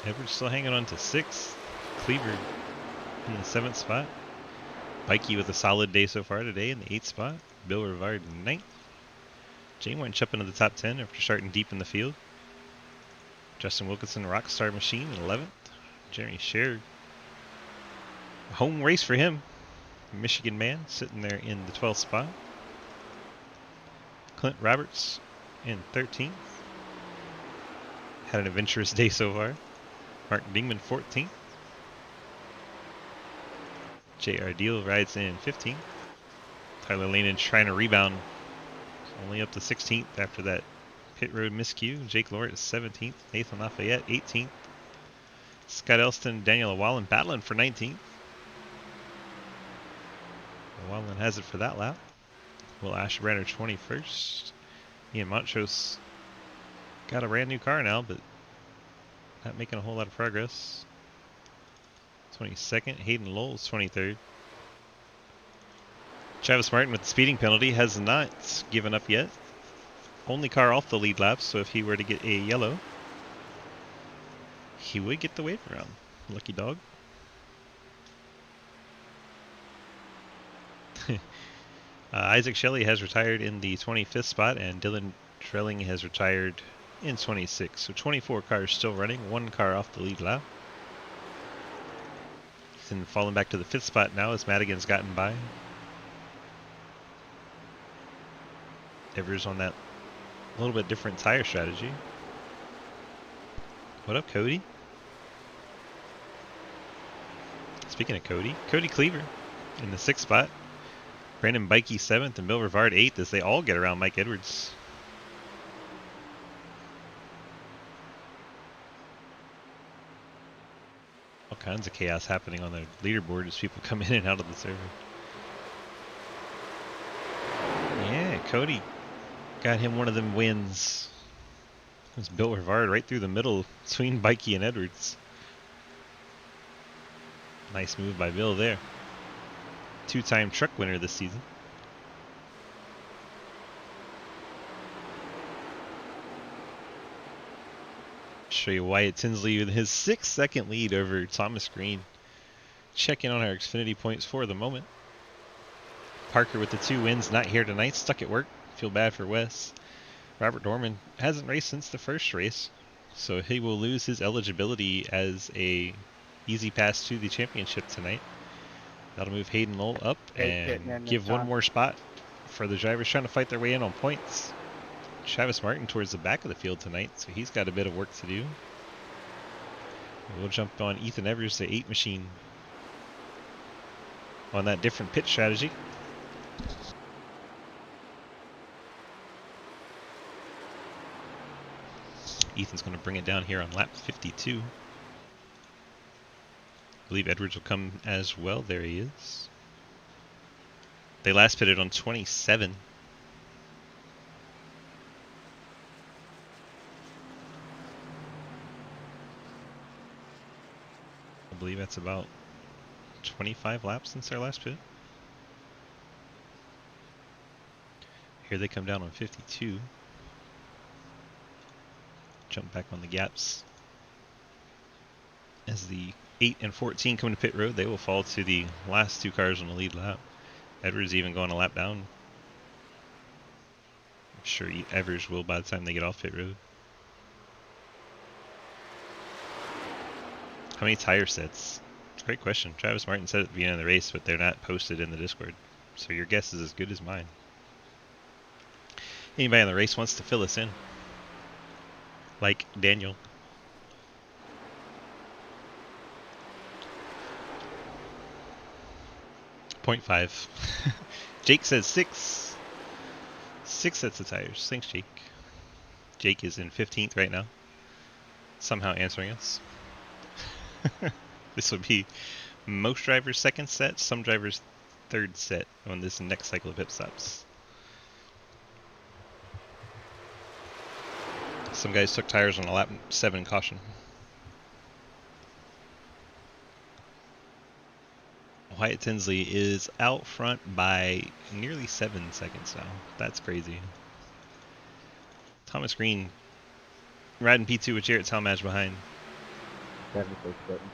Edwards still hanging on to 6th. Cleaver in the 7th spot. Pikey with a solid day so far today in the 8th spot. Bill Rivard in 9th. Jane Warren up into the top 10 after starting deep in the field. Justin Wilkinson, Rockstar Machine in 11th. Jeremy Sher. Home race for him. Michigan man sitting there in the 12th spot. Clint Roberts in 13th. Had an adventurous day so far. Mark Dingman 14th. J.R. Deal rides in 15th. Tyler Lehnan trying to rebound. Only up to 16th after that pit road miscue. Jake Lawrence 17th. Nathan Lafayette 18th. Scott Elston, Daniel Wallen battling for 19th. Wallen has it for that lap. Will Ashbrander 21st. Ian Montrose got a brand new car now, but not making a whole lot of progress. 22nd. Hayden Lowell's 23rd. Travis Martin with the speeding penalty has not given up yet. Only car off the lead lap, so if he were to get a yellow, he would get the wave around. Lucky dog. Isaac Shelley has retired in the 25th spot, and Dylan Trelling has retired in 26. So 24 cars still running, one car off the lead lap. Ethan falling back to the 5th spot now as Madigan's gotten by. Evers on that little bit different tire strategy. What up, Cody? Speaking of Cody, Cody Cleaver in the 6th spot. Brandon Bikey 7th and Bill Rivard 8th as they all get around Mike Edwards. All kinds of chaos happening on the leaderboard as people come in and out of the server. Yeah, Cody got him one of them wins. It was Bill Rivard right through the middle between Bikey and Edwards. Nice move by Bill there. Two-time truck winner this season. Show you Wyatt Tinsley with his 6-second lead over Thomas Green. Checking on our Xfinity points for the moment. Parker with the 2 wins, not here tonight, stuck at work. Feel bad for Wes. Robert Dorman hasn't raced since the first race, so he will lose his eligibility as a easy pass to the championship tonight. That'll move Hayden Lowell up and give one more spot for the drivers trying to fight their way in on points. Travis Martin towards the back of the field tonight, so he's got a bit of work to do. We'll jump on Ethan Evers, the 8 machine, on that different pit strategy. Ethan's going to bring it down here on lap 52. I believe Edwards will come as well. There he is. They last pitted on 27. I believe that's about 25 laps since their last pit. Here they come down on 52. Jump back on the gaps. As the 8 and 14 come to pit road, they will fall to the last 2 cars on the lead lap. Edwards even going a lap down. I'm sure Evers will by the time they get off pit road. How many tire sets? Great question. Travis Martin said at the beginning of the race, but they're not posted in the Discord. So your guess is as good as mine. Anybody in the race wants to fill us in? Like Daniel. .5. Jake says 6. 6 sets of tires. Thanks, Jake. Jake is in 15th right now. Somehow answering us. This would be most drivers' second set, some drivers' third set on this next cycle of pit stops. Some guys took tires on a lap 7 caution. Wyatt Tinsley is out front by nearly 7 seconds now. That's crazy. Thomas Green riding P2 with Jarrett Talmadge behind. 76 seconds.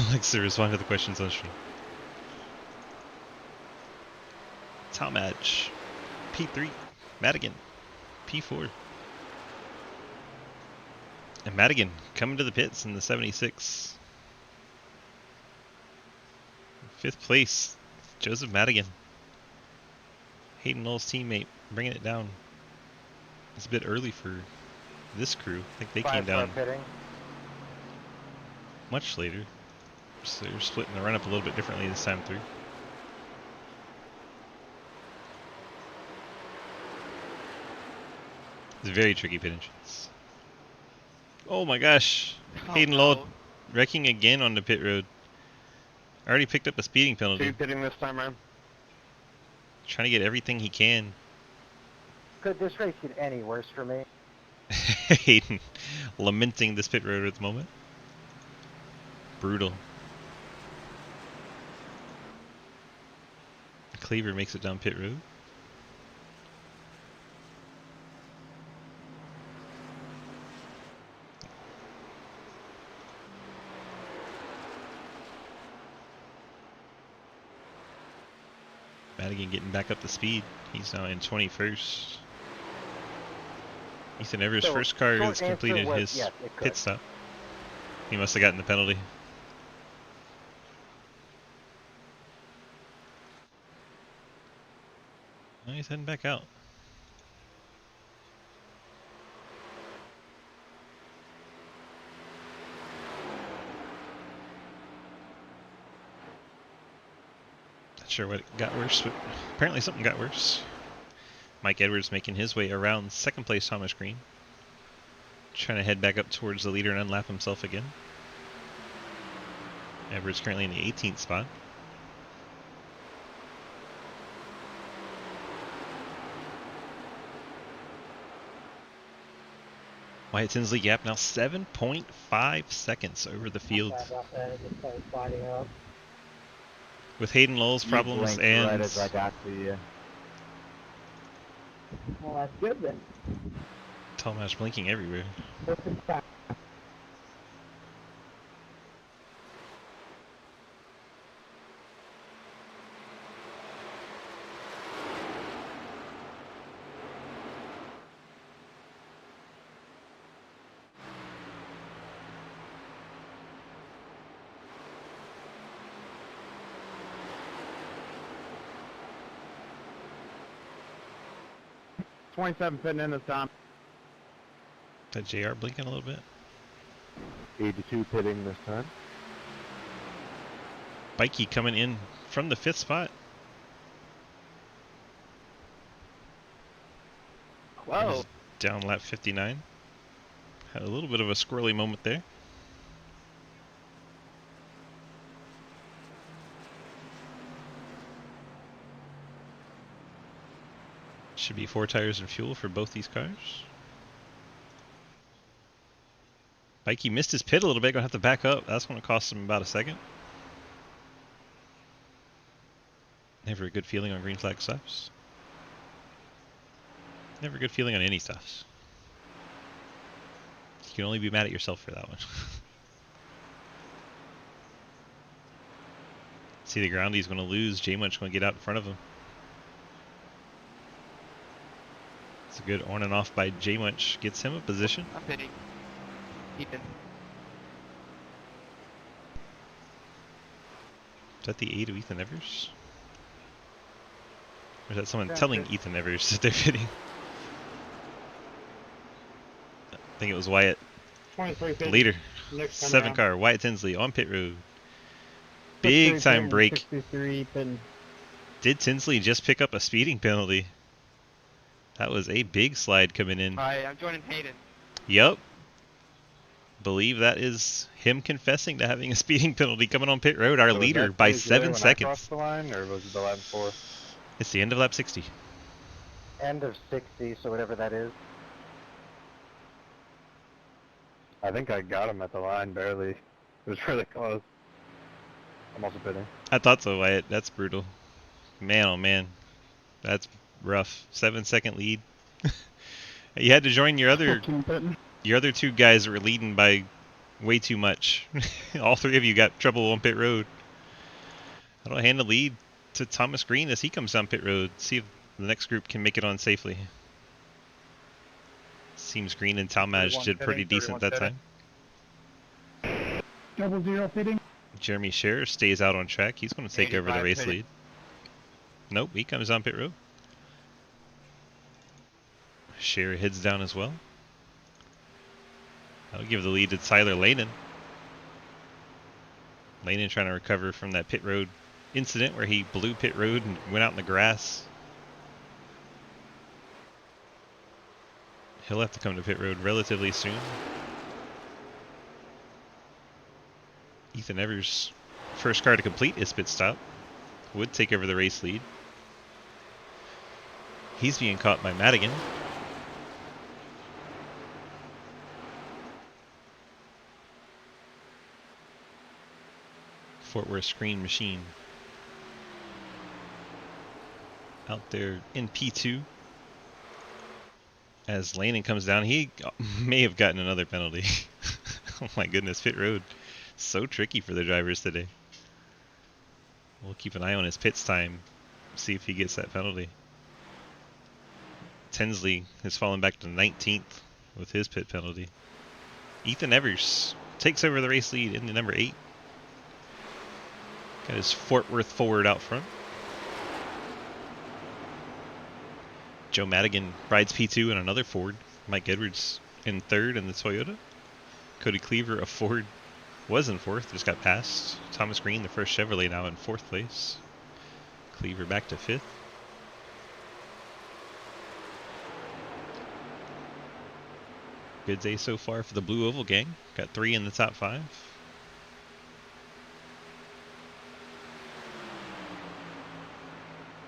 Alexa, respond to the questions on stream. Talmadge, P3, Madigan, P4. And Madigan coming to the pits in the 76. 5th place, Joseph Madigan. Hayden Lowell's teammate bringing it down. It's a bit early for this crew. I think they came down much later. So they're splitting the run up a little bit differently this time through. It's a very tricky pit entrance. Oh my gosh. Hayden Lowell wrecking again on the pit road. Already picked up a speeding penalty. 2 pitting this time around. Trying to get everything he can. Could this race get any worse for me? Hayden lamenting this pit road at the moment. Brutal. Cleaver makes it down pit road. Madigan getting back up to speed. He's now in 21st. Ethan Everest' So, first car short has completed answer was his yes, it could. pit stop. He must have gotten the penalty. Oh, he's heading back out. Not sure what got worse, but apparently something got worse. Mike Edwards making his way around second place Thomas Green. Trying to head back up towards the leader and unlap himself again. Edwards currently in the 18th spot. Wyatt Tinsley gap now 7.5 seconds over the field. With Hayden Lowell's problems blinked and right as I got to you. Well, that's good then. Talmash blinking everywhere. Perfect time. .27 fitting in this time. That JR blinking a little bit. 82 pitting this time. Bikey coming in from the 5th spot. Whoa. He's down lap 59. Had a little bit of a squirrely moment there. Should be 4 tires and fuel for both these cars. Bikey missed his pit a little bit, gonna have to back up. That's gonna cost him about a second. Never a good feeling on green flag stops. Never a good feeling on any stops. You can only be mad at yourself for that one. See the ground he's gonna lose. J-Munch gonna get out in front of him. It's a good on and off by J-Munch. Gets him a position. I'm pitting. Ethan. Is that the A to Ethan Evers? Or is that someone telling Ethan Evers that they're fitting? I think it was Wyatt. 23 The leader. Next time 7 around. car. Wyatt Tinsley on pit road. Big time break. 63 pitting. Did Tinsley just pick up a speeding penalty? That was a big slide coming in. Alright, I'm joining Hayden. Yup. Believe that is him confessing to having a speeding penalty coming on pit road. Our So was leader that by phase there 7 when I seconds. crossed the line, or was it the line before? It's the end of lap 60. End of 60, so whatever that is. I think I got him at the line barely. It was really close. I'm also pitting. I thought so, Wyatt. That's brutal. Man, oh man. That's rough. 7-second lead. You had to join your other 2 guys that were leading by way too much. All 3 of you got trouble on pit road. How do I hand the lead to Thomas Green as he comes down pit road? See if the next group can make it on safely. Seems Green and Talmadge did pretty decent that time. 00 fitting. Jeremy Scherer stays out on track. He's going to take over the 85 race pitting. lead. Nope, he comes down pit road. Scherer heads down as well. That'll give the lead to Tyler Lehnen. Lehnen trying to recover from that pit road incident where he blew pit road and went out in the grass. He'll have to come to pit road relatively soon. Ethan Evers' first car to complete his pit stop would take over the race lead. He's being caught by Madigan. Fort Worth screen machine. Out there in P2. As Landon comes down, he may have gotten another penalty. Oh my goodness, pit road. So tricky for the drivers today. We'll keep an eye on his pits time, see if he gets that penalty. Tinsley has fallen back to 19th with his pit penalty. Ethan Evers takes over the race lead in the number 8. Got his Fort Worth forward out front. Joe Madigan rides P2 in another Ford. Mike Edwards in 3rd in the Toyota. Cody Cleaver, a Ford, was in 4th, just got passed. Thomas Green, the first Chevrolet, now in 4th place. Cleaver back to 5th. Good day so far for the Blue Oval gang. Got 3 in the top 5.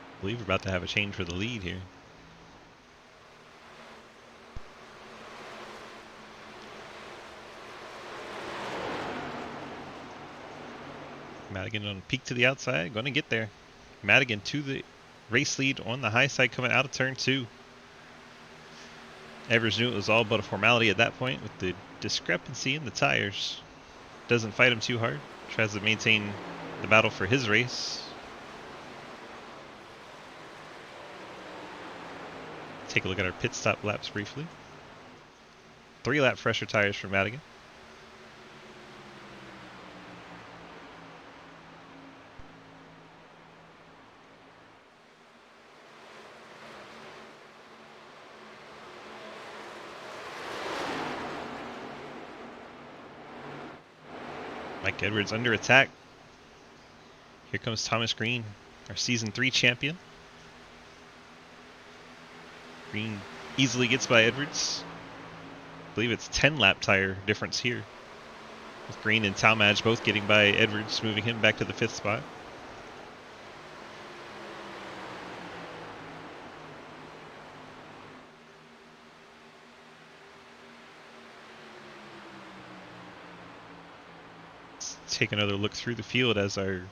I believe we're about to have a change for the lead here. Madigan on a peak to the outside, going to get there. Madigan to the race lead on the high side coming out of turn 2. Evers knew it was all but a formality at that point with the discrepancy in the tires. Doesn't fight him too hard. Tries to maintain the battle for his race. Take a look at our pit stop laps briefly. 3-lap fresher tires for Madigan. Mike Edwards under attack. Here comes Thomas Green, our Season 3 champion. Green easily gets by Edwards. I believe it's 10-lap tire difference here. With Green and Talmadge both getting by Edwards, moving him back to the 5th spot. Take another look through the field as our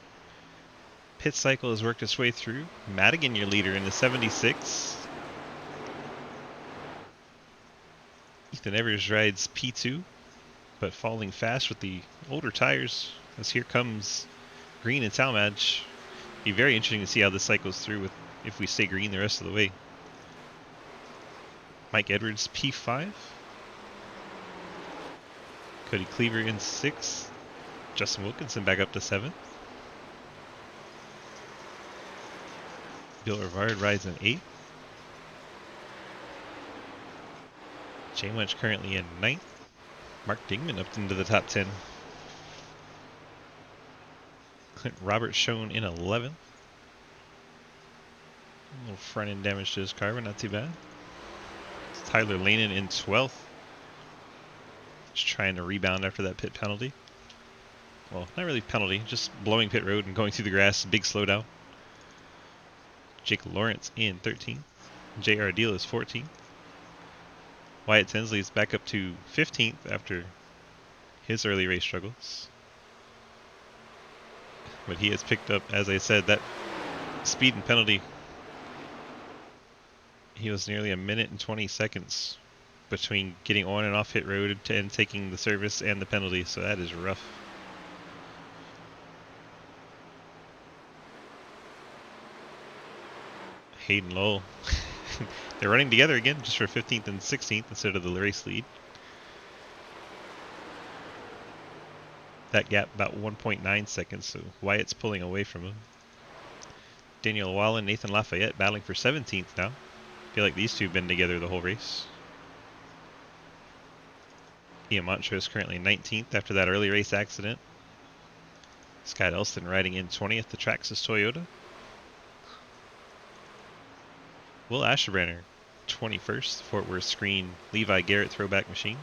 pit cycle has worked its way through. Madigan, your leader, in the 76. Ethan Evers rides P2, but falling fast with the older tires as here comes Green and Talmadge. Be very interesting to see how this cycles through with if we stay green the rest of the way. Mike Edwards P5. Cody Cleaver in 6th. Justin Wilkinson back up to 7th. Bill Rivard rides in 8th. Jay Winch currently in 9th. Mark Dingman up into the top 10. Clint Roberts shown in 11th. A little front end damage to his car, but not too bad. It's Tyler Lanen in 12th. Just trying to rebound after that pit penalty. Well, not really penalty, just blowing pit road and going through the grass. Big slowdown. Jake Lawrence in 13th. J.R. Deal is 14th. Wyatt Tinsley is back up to 15th after his early race struggles. But he has picked up, as I said, that speed and penalty. He was nearly a minute and 20 seconds between getting on and off pit road and taking the service and the penalty, so that is rough. Hayden Lowell. They're running together again just for 15th and 16th instead of the race lead. That gap about 1.9 seconds, so Wyatt's pulling away from him. Daniel Wallen, Nathan Lafayette battling for 17th now. I feel like these two have been together the whole race. Ian Montrose currently 19th after that early race accident. Scott Elston riding in 20th, the Traxxas Toyota. Will Asherbrenner, 21st, Fort Worth screen, Levi Garrett throwback machine.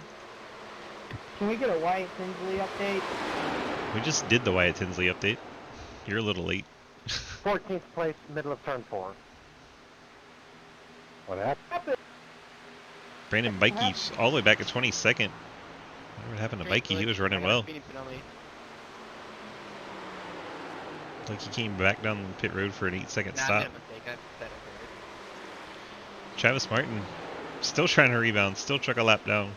Can we get a Wyatt Tinsley update? We just did the Wyatt Tinsley update. You're a little late. 14th place, middle of turn 4. What happened? Brandon Bikey's all the way back at 22nd. What happened to Bikey? He was running well. Like he came back down the pit road for an 8-second Nah, I stop. made a mistake. I said it. Travis Martin still trying to rebound, still truck a lap down.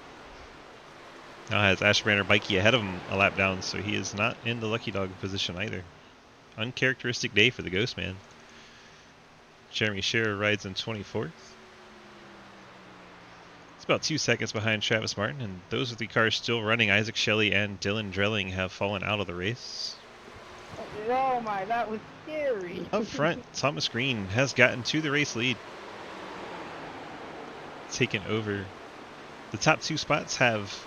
Now has Ashbrander Bikey ahead of him a lap down, so he is not in the lucky dog position either. Uncharacteristic day for the Ghost Man. Jeremy Shearer rides in 24th. It's about 2 seconds behind Travis Martin, and those are the cars still running. Isaac Shelley and Dylan Drelling have fallen out of the race. Oh my, that was scary. Up front, Thomas Green has gotten to the race lead. Taken over. The top 2 spots have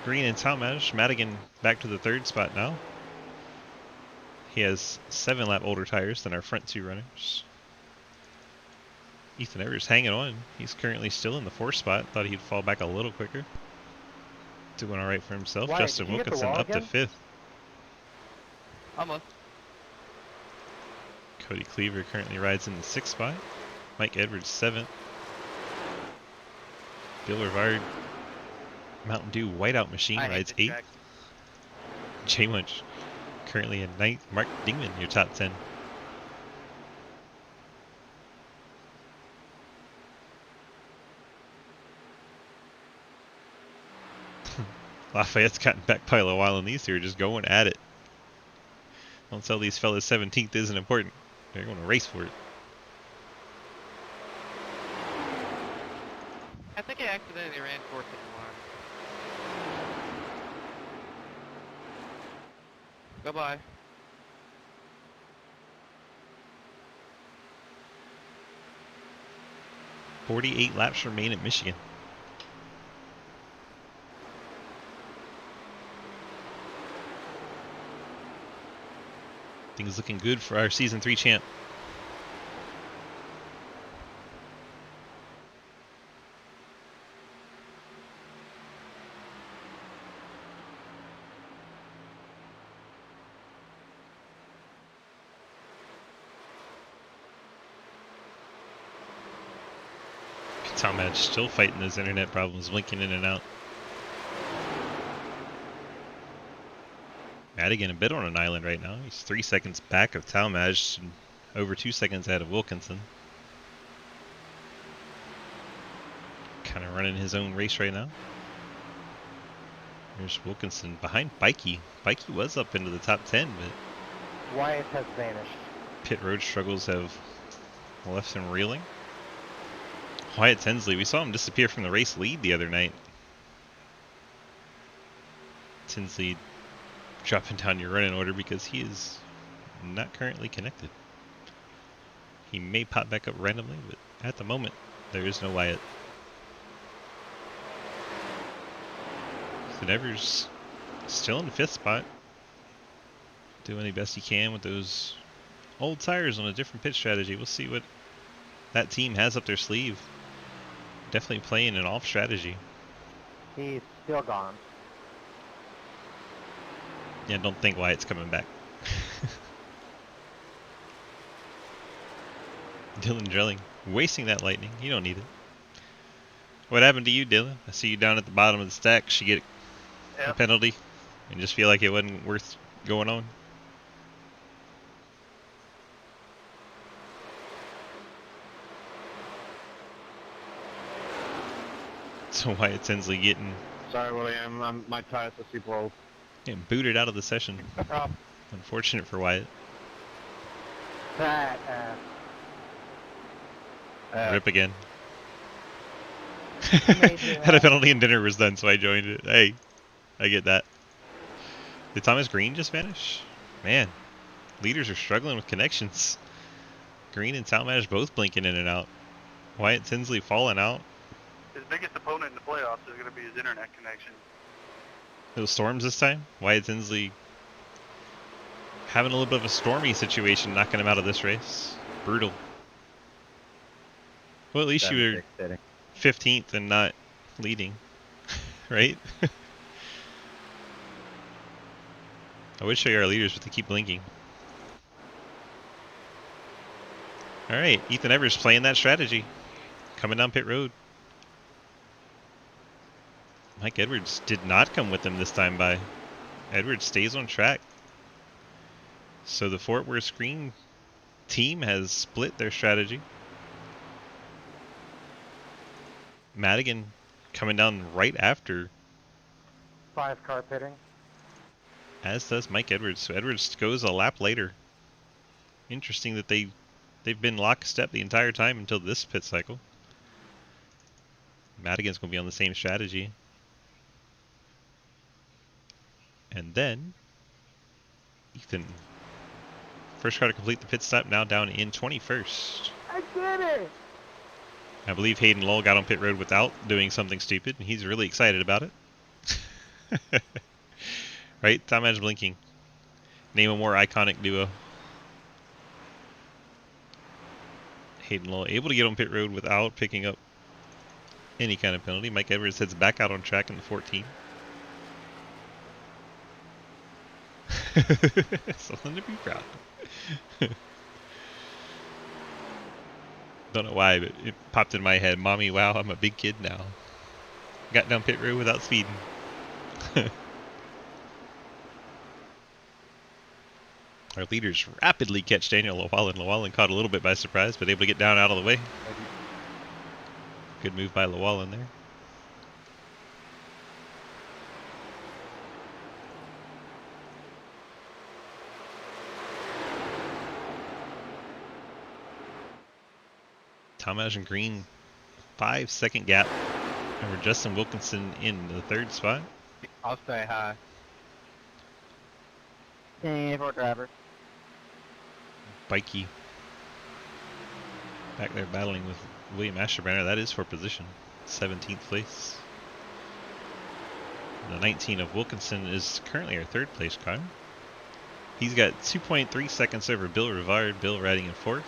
Green and Talmadge. Madigan back to the 3rd spot now. He has 7 lap older tires than our front 2 runners. Ethan Evers hanging on. He's currently still in the 4th spot. Thought he'd fall back a little quicker. Doing alright for himself. Wyatt, Justin did you hit the Wilkinson wall up to again? 5th. Almost. Cody Cleaver currently rides in the 6th spot. Mike Edwards 7th. Bill Rivard, Mountain Dew Whiteout Machine, I hate rides this 8th. track. Jay Munch currently in 9th. Mark Dingman, your top 10. Lafayette's gotten back by a while, and these two are just going at it. Don't tell these fellas 17th isn't important. They're going to race for it. I think I accidentally ran 4th in one. Goodbye. .48 laps remain at Michigan. Things looking good for our Season 3 champ. Talmadge still fighting those internet problems, blinking in and out. Madigan a bit on an island right now. He's 3 seconds back of Talmadge and over 2 seconds ahead of Wilkinson. Kind of running his own race right now. There's Wilkinson behind Bikey. Bikey was up into the top 10, but Wyatt has vanished. pit road struggles have left him reeling. Wyatt Tinsley, we saw him disappear from the race lead the other night. Tinsley dropping down your running order because he is not currently connected. He may pop back up randomly, but at the moment, there is no Wyatt. So Nevers still in the 5th spot. Doing the best he can with those old tires on a different pit strategy. We'll see what that team has up their sleeve. Definitely playing an off strategy. He's still gone. Yeah, don't think Wyatt's coming back. Dylan Drilling, wasting that lightning. You don't need it. What happened to you, Dylan? I see you down at the bottom of the stack. Should you get a Yep. penalty and just feel like it wasn't worth going on? So Wyatt Tinsley getting Sorry, William. My tires are super old. booted out of the session. No problem. Unfortunate for Wyatt. That Rip again. made you Had a penalty and dinner was done, so I joined it. Hey, I get that. Did Thomas Green just vanish? Man, leaders are struggling with connections. Green and Talmadge both blinking in and out. Wyatt Tinsley falling out. His biggest opponent in the playoffs is going to be his internet connection. Those storms this time. Wyatt Tinsley having a little bit of a stormy situation, knocking him out of this race. Brutal. Well, at least you were 15th and not leading, right? I would show you our leaders, but they keep blinking. All right, Ethan Evers playing that strategy, coming down pit road. Mike Edwards did not come with him this time by. Edwards stays on track. So the Fort Worth Green team has split their strategy. Madigan coming down right after, 5-car pitting. as does Mike Edwards. So Edwards goes a lap later. Interesting that they've been lockstep the entire time until this pit cycle. Madigan's going to be on the same strategy. And then Ethan, first car to complete the pit stop, now down in 21st. I did it! I believe Hayden Lowell got on pit road without doing something stupid, and he's really excited about it. Right? Tom Edge blinking. Name a more iconic duo. Hayden Lowell able to get on pit road without picking up any kind of penalty. Mike Edwards heads back out on track in the 14. Something to be proud of. Don't know why, but it popped in my head. Mommy, wow, I'm a big kid now. Got down pit road without speeding. Our leaders rapidly catch Daniel Llewellyn. Llewellyn caught a little bit by surprise, but able to get down out of the way. Good move by Llewellyn there. Talmadge and Green, 5-second gap over Justin Wilkinson in the 3rd spot. I'll say hi. Hey, for driver. Bikey back there battling with William Asherbanner. That is for position. 17th place. The 19 of Wilkinson is currently our 3rd place car. He's got 2.3 seconds over Bill Rivard. Bill riding in 4th.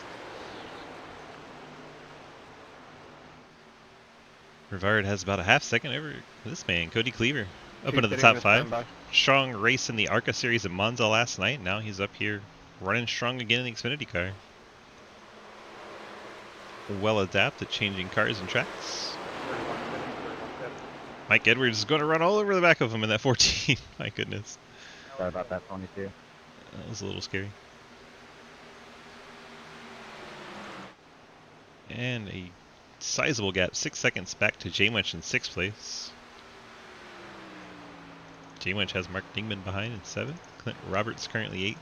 Rivard has about a half second over this man, Cody Cleaver. Up into the top 5. Strong race in the ARCA series at Monza last night. Now he's up here running strong again in the Xfinity car. Well adapted, changing cars and tracks. Mike Edwards is going to run all over the back of him in that 14. My goodness. Sorry about that, 22. That was a little scary. And a sizable gap, 6 seconds back to J-Munch in 6th place. J-Munch has Mark Dingman behind in 7th. Clint Roberts currently 8th.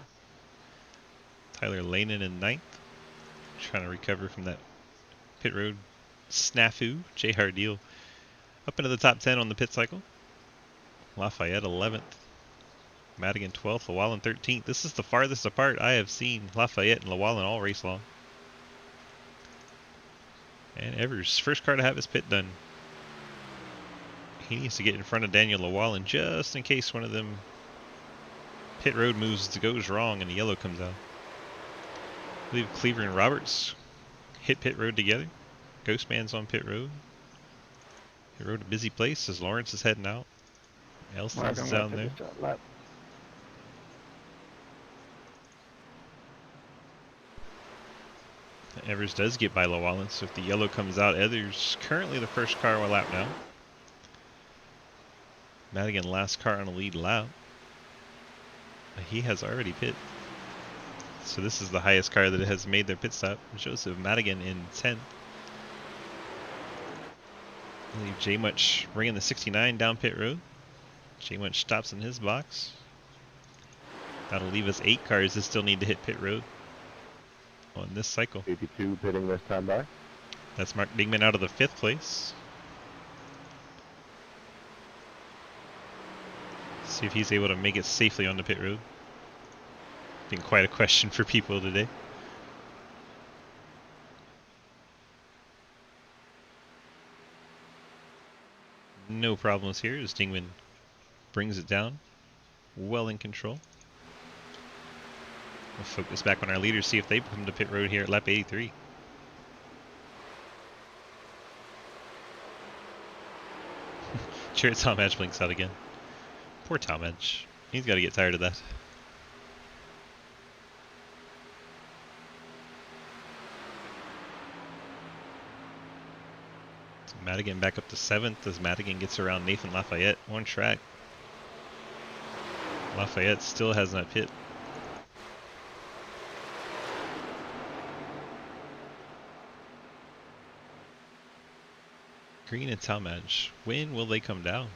Tyler Lanen in 9th. Trying to recover from that pit road snafu. Jay Hardeal up into the top 10 on the pit cycle. Lafayette 11th. Madigan 12th. Llewellyn 13th. This is the farthest apart I have seen Lafayette and Llewellyn all race long. And Evers, first car to have his pit done. He needs to get in front of Daniel Llewellyn just in case one of them pit road moves goes wrong and the yellow comes out. I believe Cleaver and Roberts hit pit road together. Ghostman's on pit road. Pit road a busy place as Lawrence is heading out. Elston's down there. Evers does get by Llewellyn, so if the yellow comes out, Evers currently the first car on lap now. Madigan last car on a lead lap. He has already pit. So this is the highest car that has made their pit stop. Joseph Madigan in 10th. I believe J-Munch bringing the 69 down pit road. J-Munch stops in his box. That'll leave us 8 cars that still need to hit pit road on this cycle. 82 pitting this time by. That's Mark Dingman out of the 5th place. See if he's able to make it safely on the pit road. Been quite a question for people today. No problems here as Dingman brings it down. Well in control. We'll focus back on our leaders, see if they come to pit road here at lap 83. Sure, Tom Edge blinks out again. Poor Tom Edge. He's got to get tired of that. So Madigan back up to 7th as Madigan gets around Nathan Lafayette on track. Lafayette still has not pit. Green and Talmadge. When will they come down?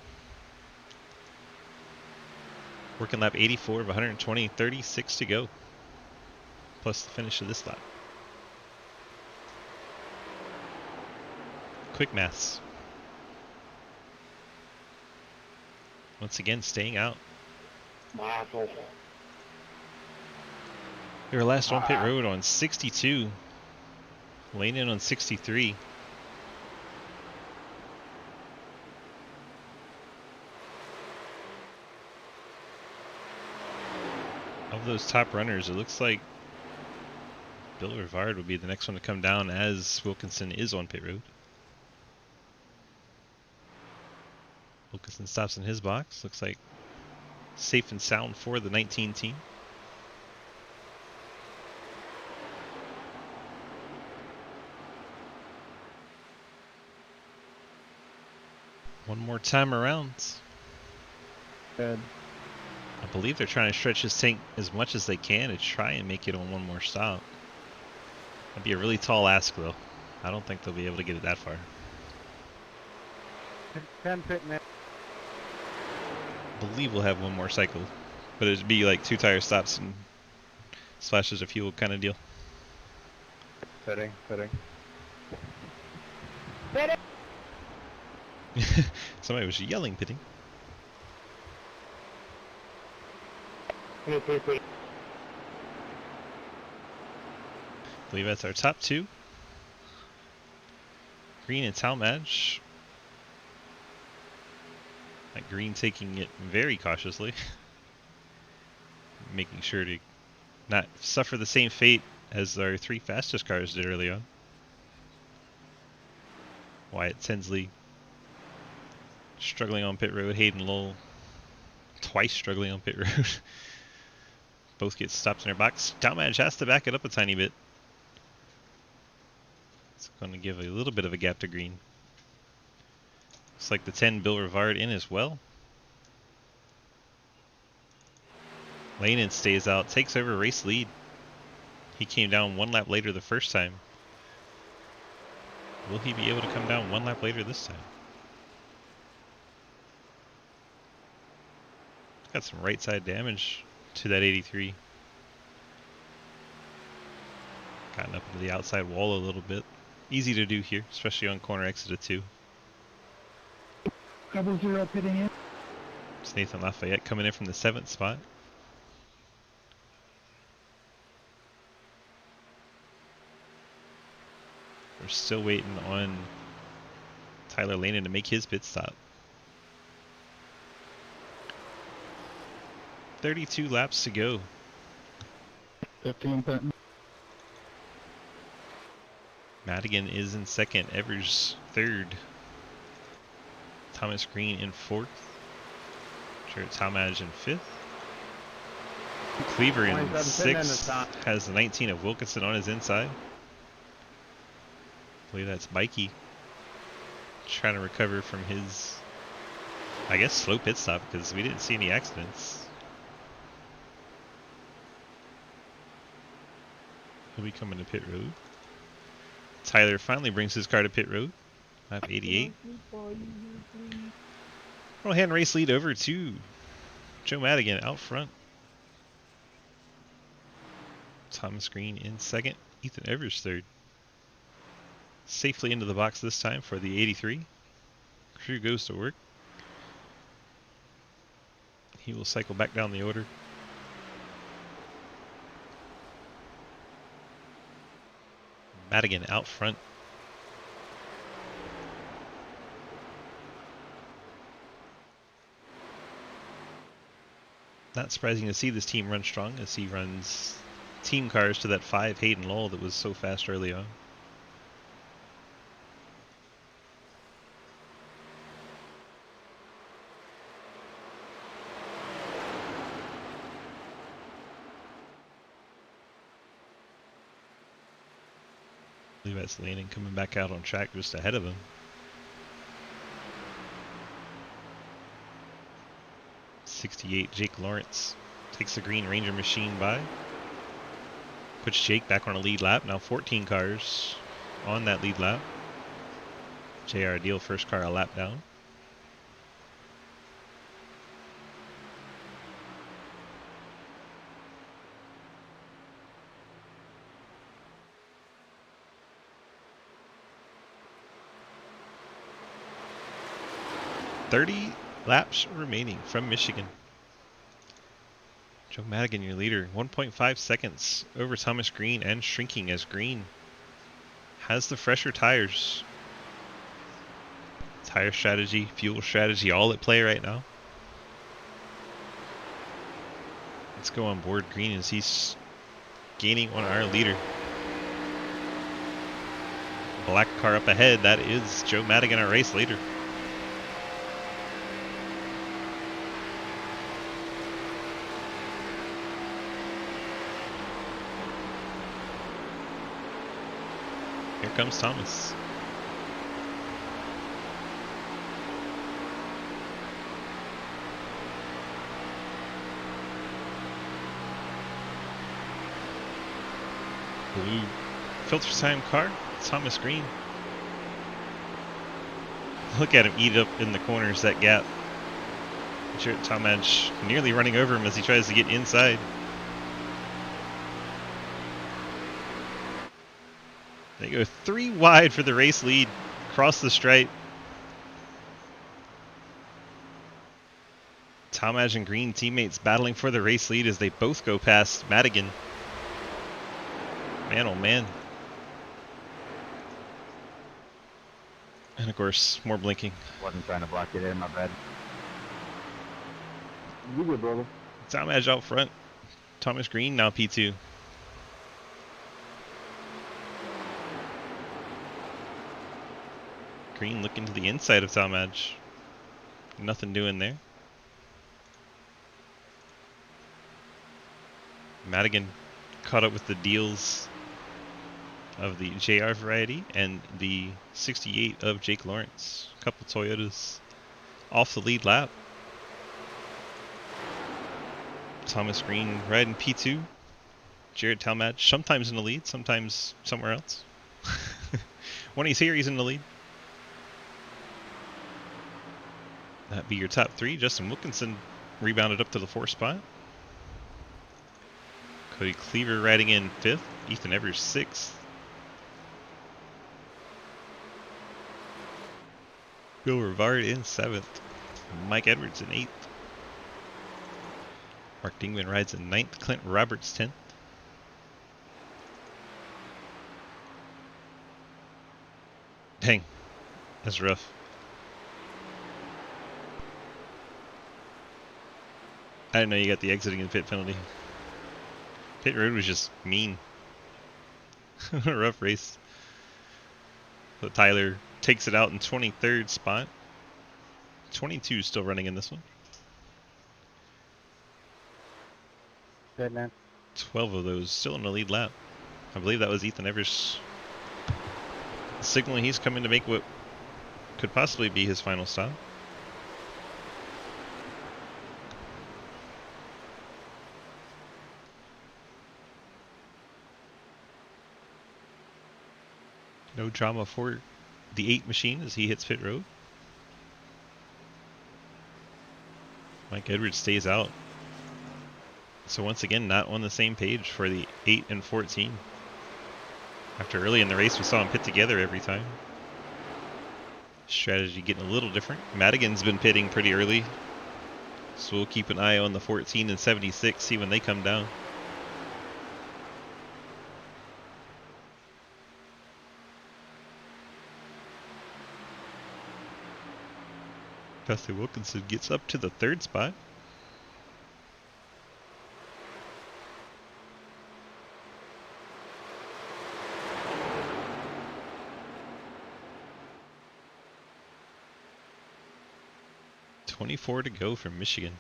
Working lap 84 of 120, 36 to go. Plus the finish of this lap. Quick maths. Once again, staying out. They were last on pit road on 62. Lane in on 63. Of those top runners, it looks like Bill Rivard would be the next one to come down as Wilkinson is on pit road. Wilkinson stops in his box. Looks like safe and sound for the 19 team. One more time around. Good. I believe they're trying to stretch his tank as much as they can to try and make it on one more stop. That'd be a really tall ask, though. I don't think they'll be able to get it that far. 10 pit man. I believe we'll have one more cycle, but it'd be like 2 tire stops and splashes of fuel kind of deal. Pitting. Somebody was yelling pitting. I believe that's our top 2. Green and Talmadge. That Green taking it very cautiously. Making sure to not suffer the same fate as our 3 fastest cars did early on. Wyatt Tinsley struggling on pit road. Hayden Lowell twice struggling on pit road. Both get stopped in their box. Talmadge has to back it up a tiny bit. It's going to give a little bit of a gap to Green. Looks like the 10 Bill Rivard in as well. Lanen stays out, takes over race lead. He came down 1 lap later the first time. Will he be able to come down 1 lap later this time? Got some right side damage to that 83. Gotten up into the outside wall a little bit. Easy to do here, especially on corner exit of 2. 0 pitting in. It's Nathan Lafayette coming in from the 7th spot. We're still waiting on Tyler Lanen to make his pit stop. 32 laps to go. 15 pitting. Madigan is in 2nd, Evers 3rd. Thomas Green in 4th. Jarrett Talmadge in 5th. Cleaver in 6th. Has the 19 of Wilkinson on his inside. I believe that's Mikey trying to recover from his, I guess, slow pit stop because we didn't see any accidents. He'll be coming to pit road. Tyler finally brings his car to pit road. Lap 88. We'll hand race lead over to Joe Madigan out front. Thomas Green in 2nd. Ethan Evers 3rd. Safely into the box this time for the 83. Crew goes to work. He will cycle back down the order. Madigan out front. Not surprising to see this team run strong as he runs team cars to that 5 Hayden Lowell that was so fast early on. I believe that's Lanen coming back out on track just ahead of him. '68 Jake Lawrence takes the Green Ranger machine by. Puts Jake back on a lead lap. Now 14 cars on that lead lap. JR Deal first car a lap down. .30 laps remaining from Michigan. Joe Madigan, your leader, 1.5 seconds over Thomas Green and shrinking as Green has the fresher tires. Tire strategy, fuel strategy, all at play right now. Let's go on board Green as he's gaining on our leader. Black car up ahead, that is Joe Madigan, our race leader. Here comes Thomas. Blue filter time car, Thomas Green. Look at him eat up in the corners, that gap. Jarrett Talmadge nearly running over him as he tries to get inside. They go 3 wide for the race lead. Across the stripe. Talmadge and Green teammates battling for the race lead as they both go past Madigan. Man, oh man. And of course, more blinking. Wasn't trying to block it in, my bad. You good, brother? Talmadge out front. Thomas Green now P2. Green looking to the inside of Talmadge. Nothing doing there. Madigan caught up with the deals of the JR variety and the 68 of Jake Lawrence. A couple Toyotas off the lead lap. Thomas Green riding P2. Jared Talmadge sometimes in the lead, sometimes somewhere else. When he's here, he's in the lead. That'd be your top 3. Justin Wilkinson rebounded up to the 4th spot. Cody Cleaver riding in 5th. Ethan Evers 6th. Bill Rivard in 7th. Mike Edwards in 8th. Mark Dingman rides in 9th. Clint Roberts 10th. Dang, that's rough. I didn't know you got the exiting and pit penalty. Pit road was just mean. A rough race. So Tyler takes it out in 23rd spot. 22 still running in this one. Good, man. 12 of those still in the lead lap. I believe that was Ethan Evers signaling he's coming to make what could possibly be his final stop. No drama for the 8 machine as he hits pit road. Mike Edwards stays out. So once again, not on the same page for the 8 and 14. After early in the race, we saw them pit together every time. Strategy getting a little different. Madigan's been pitting pretty early. So we'll keep an eye on the 14 and 76, see when they come down. Dusty Wilkinson gets up to the 3rd spot. .24 to go from Michigan.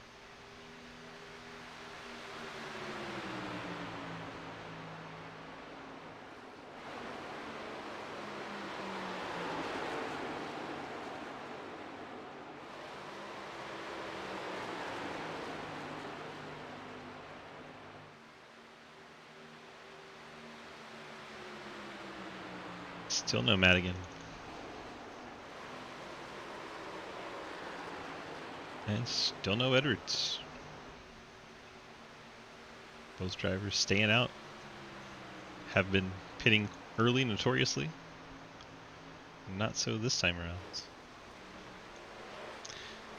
Still no Madigan. And still no Edwards. Both drivers staying out. Have been pitting early notoriously. Not so this time around.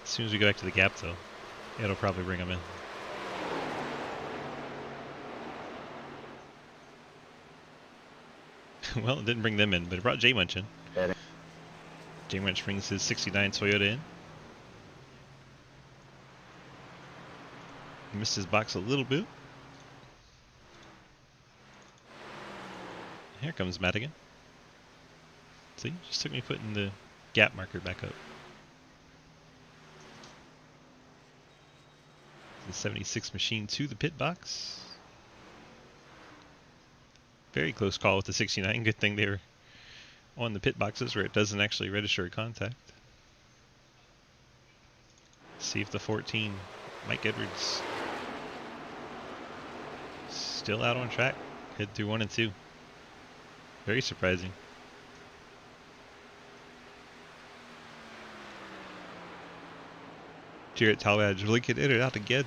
As soon as we go back to the gap though, it'll probably bring them in. Well, it didn't bring them in, but it brought J Munch in. J Munch brings his 69 Toyota in. Missed his box a little bit. Here comes Madigan. See, just took me putting the gap marker back up. The 76 machine to the pit box. Very close call with the 69. Good thing they were on the pit boxes where it doesn't actually register a contact. See if the 14, Mike Edwards, still out on track. Head through 1 and 2. Very surprising. Jarrett Talmadge blinking in and out again.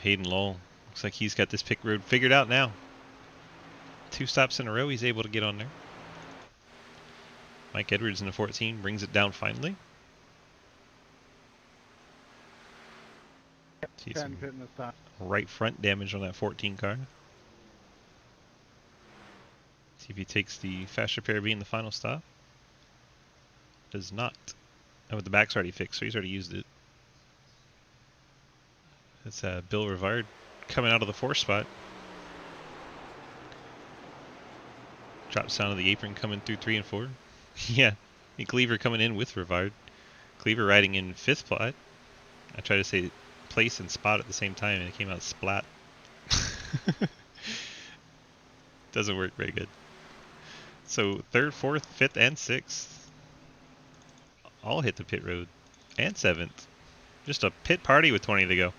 Hayden Lowell looks like he's got this pit road figured out now. 2 stops in a row, he's able to get on there. Mike Edwards in the 14 brings it down finally. See some right front damage on that 14 car. See if he takes the fast repair being the final stop. Does not. Oh, the back's already fixed, so he's already used it. It's Bill Rivard coming out of the 4th spot. Drops down to the apron coming through 3 and 4. Yeah, and Cleaver coming in with Rivard. Cleaver riding in 5th spot. I tried to say place and spot at the same time and it came out splat. Doesn't work very good. So 3rd, 4th, 5th, and 6th all hit the pit road. And 7th. Just a pit party with 20 to go.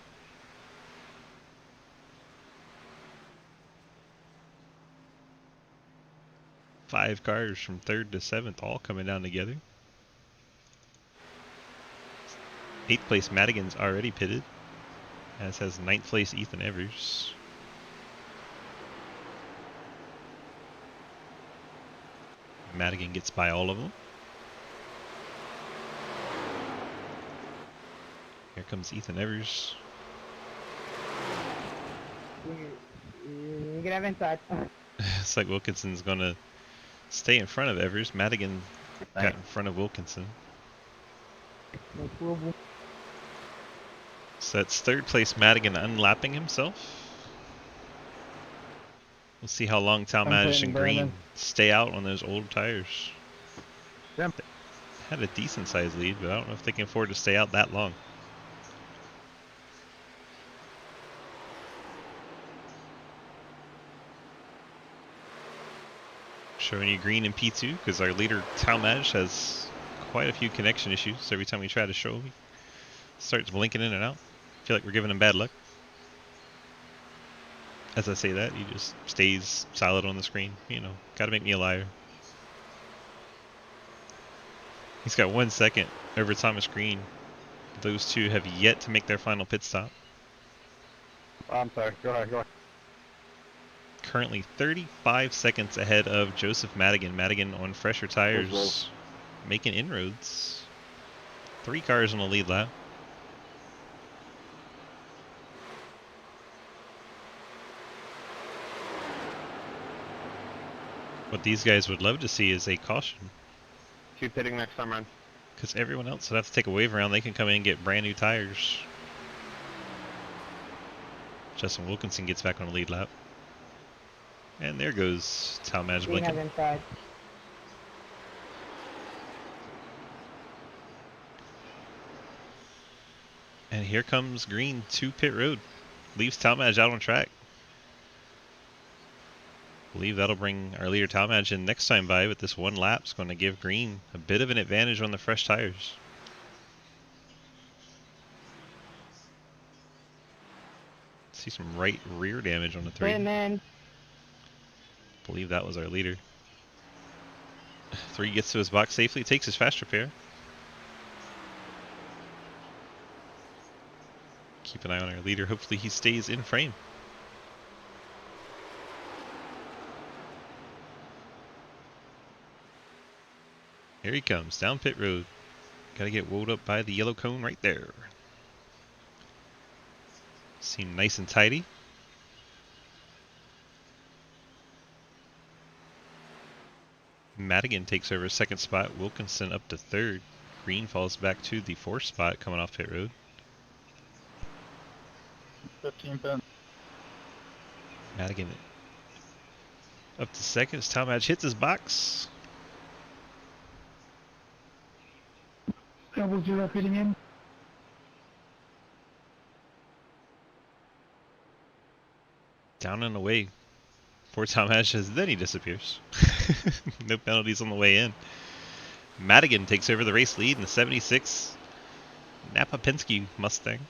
Five cars from 3rd to 7th all coming down together. 8th place Madigan's already pitted, as has 9th place Ethan Evers. Madigan gets by all of them. Here comes Ethan Evers. You can have inside. It's like Wilkinson's going to stay in front of Evers. Madigan got in front of Wilkinson. No problem. So that's 3rd place Madigan unlapping himself. We'll see how long Talmadge and Green stay out on those old tires. Yep. Had a decent sized lead, but I don't know if they can afford to stay out that long. Showing you Green in P2 because our leader Talmadge has quite a few connection issues. Every time we try to show him, he starts blinking in and out. Feel like we're giving him bad luck. As I say that, he just stays solid on the screen. You know, gotta make me a liar. He's got 1 second over Thomas Green. Those two have yet to make their final pit stop. Oh, I'm sorry. Go ahead. Currently 35 seconds ahead of Joseph Madigan. Madigan on fresher tires, making inroads. 3 cars on the lead lap. What these guys would love to see is a caution. Keep pitting next time, man. Because everyone else would have to take a wave around. They can come in and get brand new tires. Justin Wilkinson gets back on the lead lap. And there goes Talmadge We have blinking. inside. And here comes Green to pit road. Leaves Talmadge out on track. Believe that'll bring our leader Talmadge in next time by, but this 1 lap's going to give Green a bit of an advantage on the fresh tires. See some right rear damage on the 3. Hey, man. Believe that was our leader. 3 gets to his box safely, takes his fast repair. Keep an eye on our leader. Hopefully he stays in frame. Here he comes, down pit road. Gotta get woed up by the yellow cone right there. Seem nice and tidy. Madigan takes over second spot. Wilkinson up to third. Green falls back to the fourth spot coming off pit road. 15 pin. Madigan up to second as Talmadge hits his box. 00 fitting in. Down and away. Poor Talmadge as then he disappears. No penalties on the way in. Madigan takes over the race lead in the 76 Napa Penske Mustang.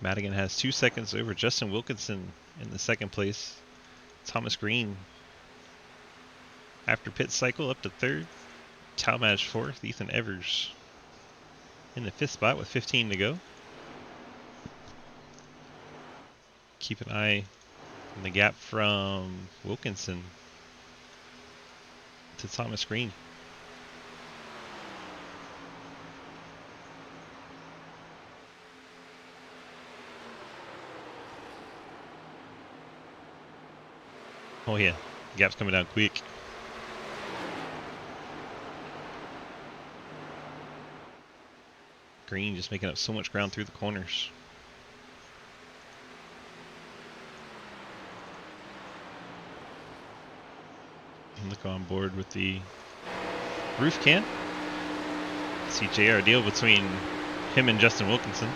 Madigan has 2 seconds over Justin Wilkinson in the second place. Thomas Green after pit cycle up to third. Talmadge fourth. Ethan Evers in the fifth spot with 15 to go. Keep an eye on the gap from Wilkinson to Thomas Green. Oh yeah, gap's coming down quick. Green just making up so much ground through the corners. And look on board with the roof can. See JR deal between him and Justin Wilkinson.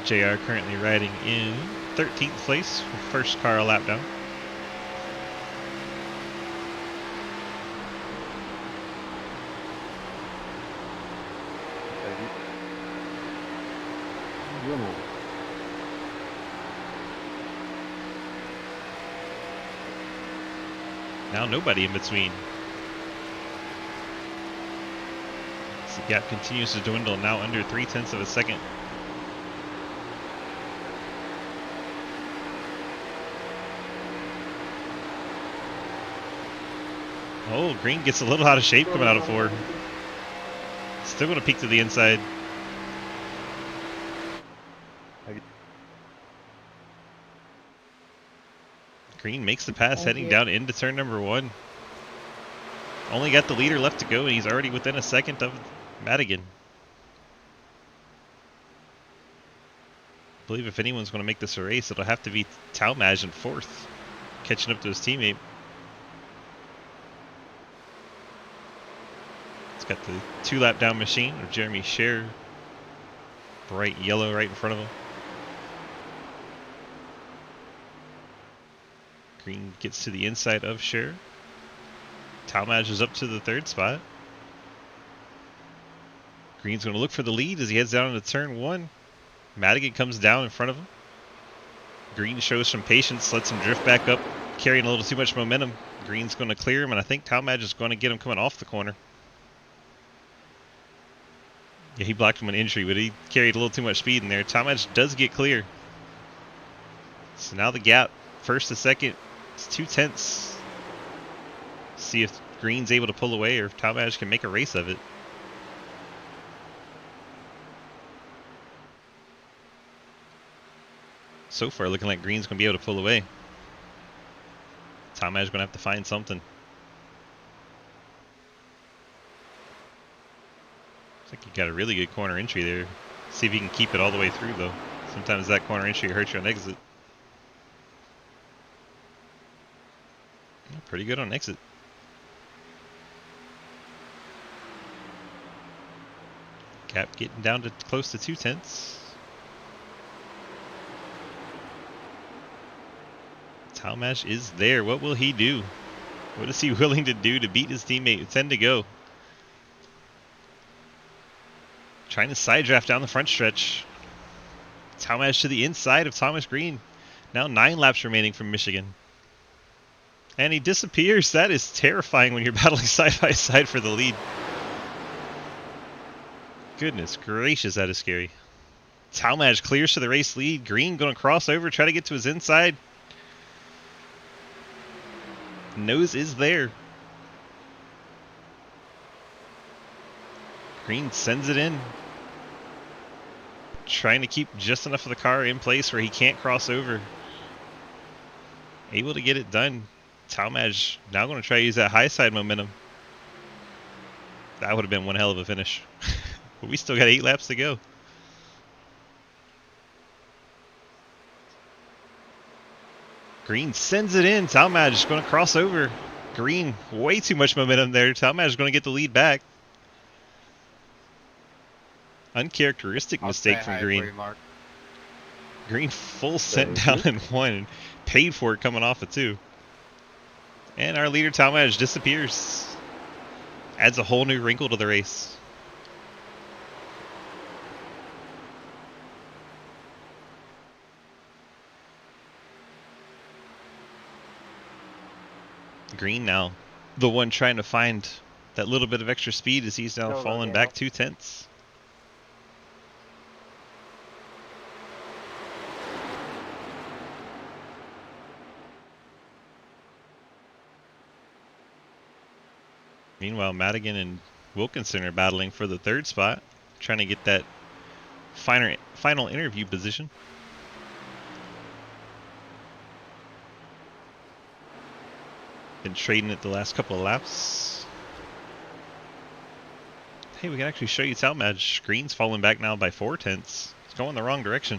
JR currently riding in 13th place, first car a lap down. Now nobody in between. As the gap continues to dwindle, now under 0.3 of a second. Oh, Green gets a little out of shape coming out of 4. Still going to peek to the inside. Green makes the pass heading down into turn number 1. Only got the leader left to go, and he's already within a second of Madigan. I believe if anyone's going to make this a race, it'll have to be Talmadge in 4th, catching up to his teammate. It's got the 2-lap down machine of Jeremy Scher, bright yellow right in front of him. Green gets to the inside of Scher. Talmadge is up to the 3rd spot. Green's going to look for the lead as he heads down into turn 1. Madigan comes down in front of him. Green shows some patience, lets him drift back up, carrying a little too much momentum. Green's going to clear him, and I think Talmadge is going to get him coming off the corner. Yeah, he blocked him an entry, but he carried a little too much speed in there. Talmadge does get clear. So now the gap, first to second, it's 0.2. See if Green's able to pull away or if Talmadge can make a race of it. So far, looking like Green's going to be able to pull away. Talmadge's going to have to find something. Looks like he got a really good corner entry there. See if he can keep it all the way through, though. Sometimes that corner entry hurts you on exit. Pretty good on exit. Gap getting down to close to 0.2. Talmadge is there. What will he do? What is he willing to do to beat his teammate with 10 to go? Trying to side draft down the front stretch. Talmadge to the inside of Thomas Green. Now 9 laps remaining from Michigan. And he disappears. That is terrifying when you're battling side by side for the lead. Goodness gracious, that is scary. Talmadge clears to the race lead. Green going to cross over, try to get to his inside. Nose is there. Green sends it in. Trying to keep just enough of the car in place where he can't cross over. Able to get it done. Talmadge now going to try to use that high side momentum. That would have been one hell of a finish. But we still got 8 laps to go. Green sends it in. Talmadge is going to cross over. Green, way too much momentum there. Talmadge is going to get the lead back. Uncharacteristic mistake from Green. Green full sent down in 1. Paid for it coming off of 2. And our leader Talmadge disappears. Adds a whole new wrinkle to the race. Green now the one trying to find that little bit of extra speed as he's now falling back 2/10. Meanwhile, Madigan and Wilkinson are battling for the 3rd spot, trying to get that final interview position. Been trading it the last couple of laps. Hey, we can actually show you Talmadge. Green's falling back now by 4/10. It's going the wrong direction.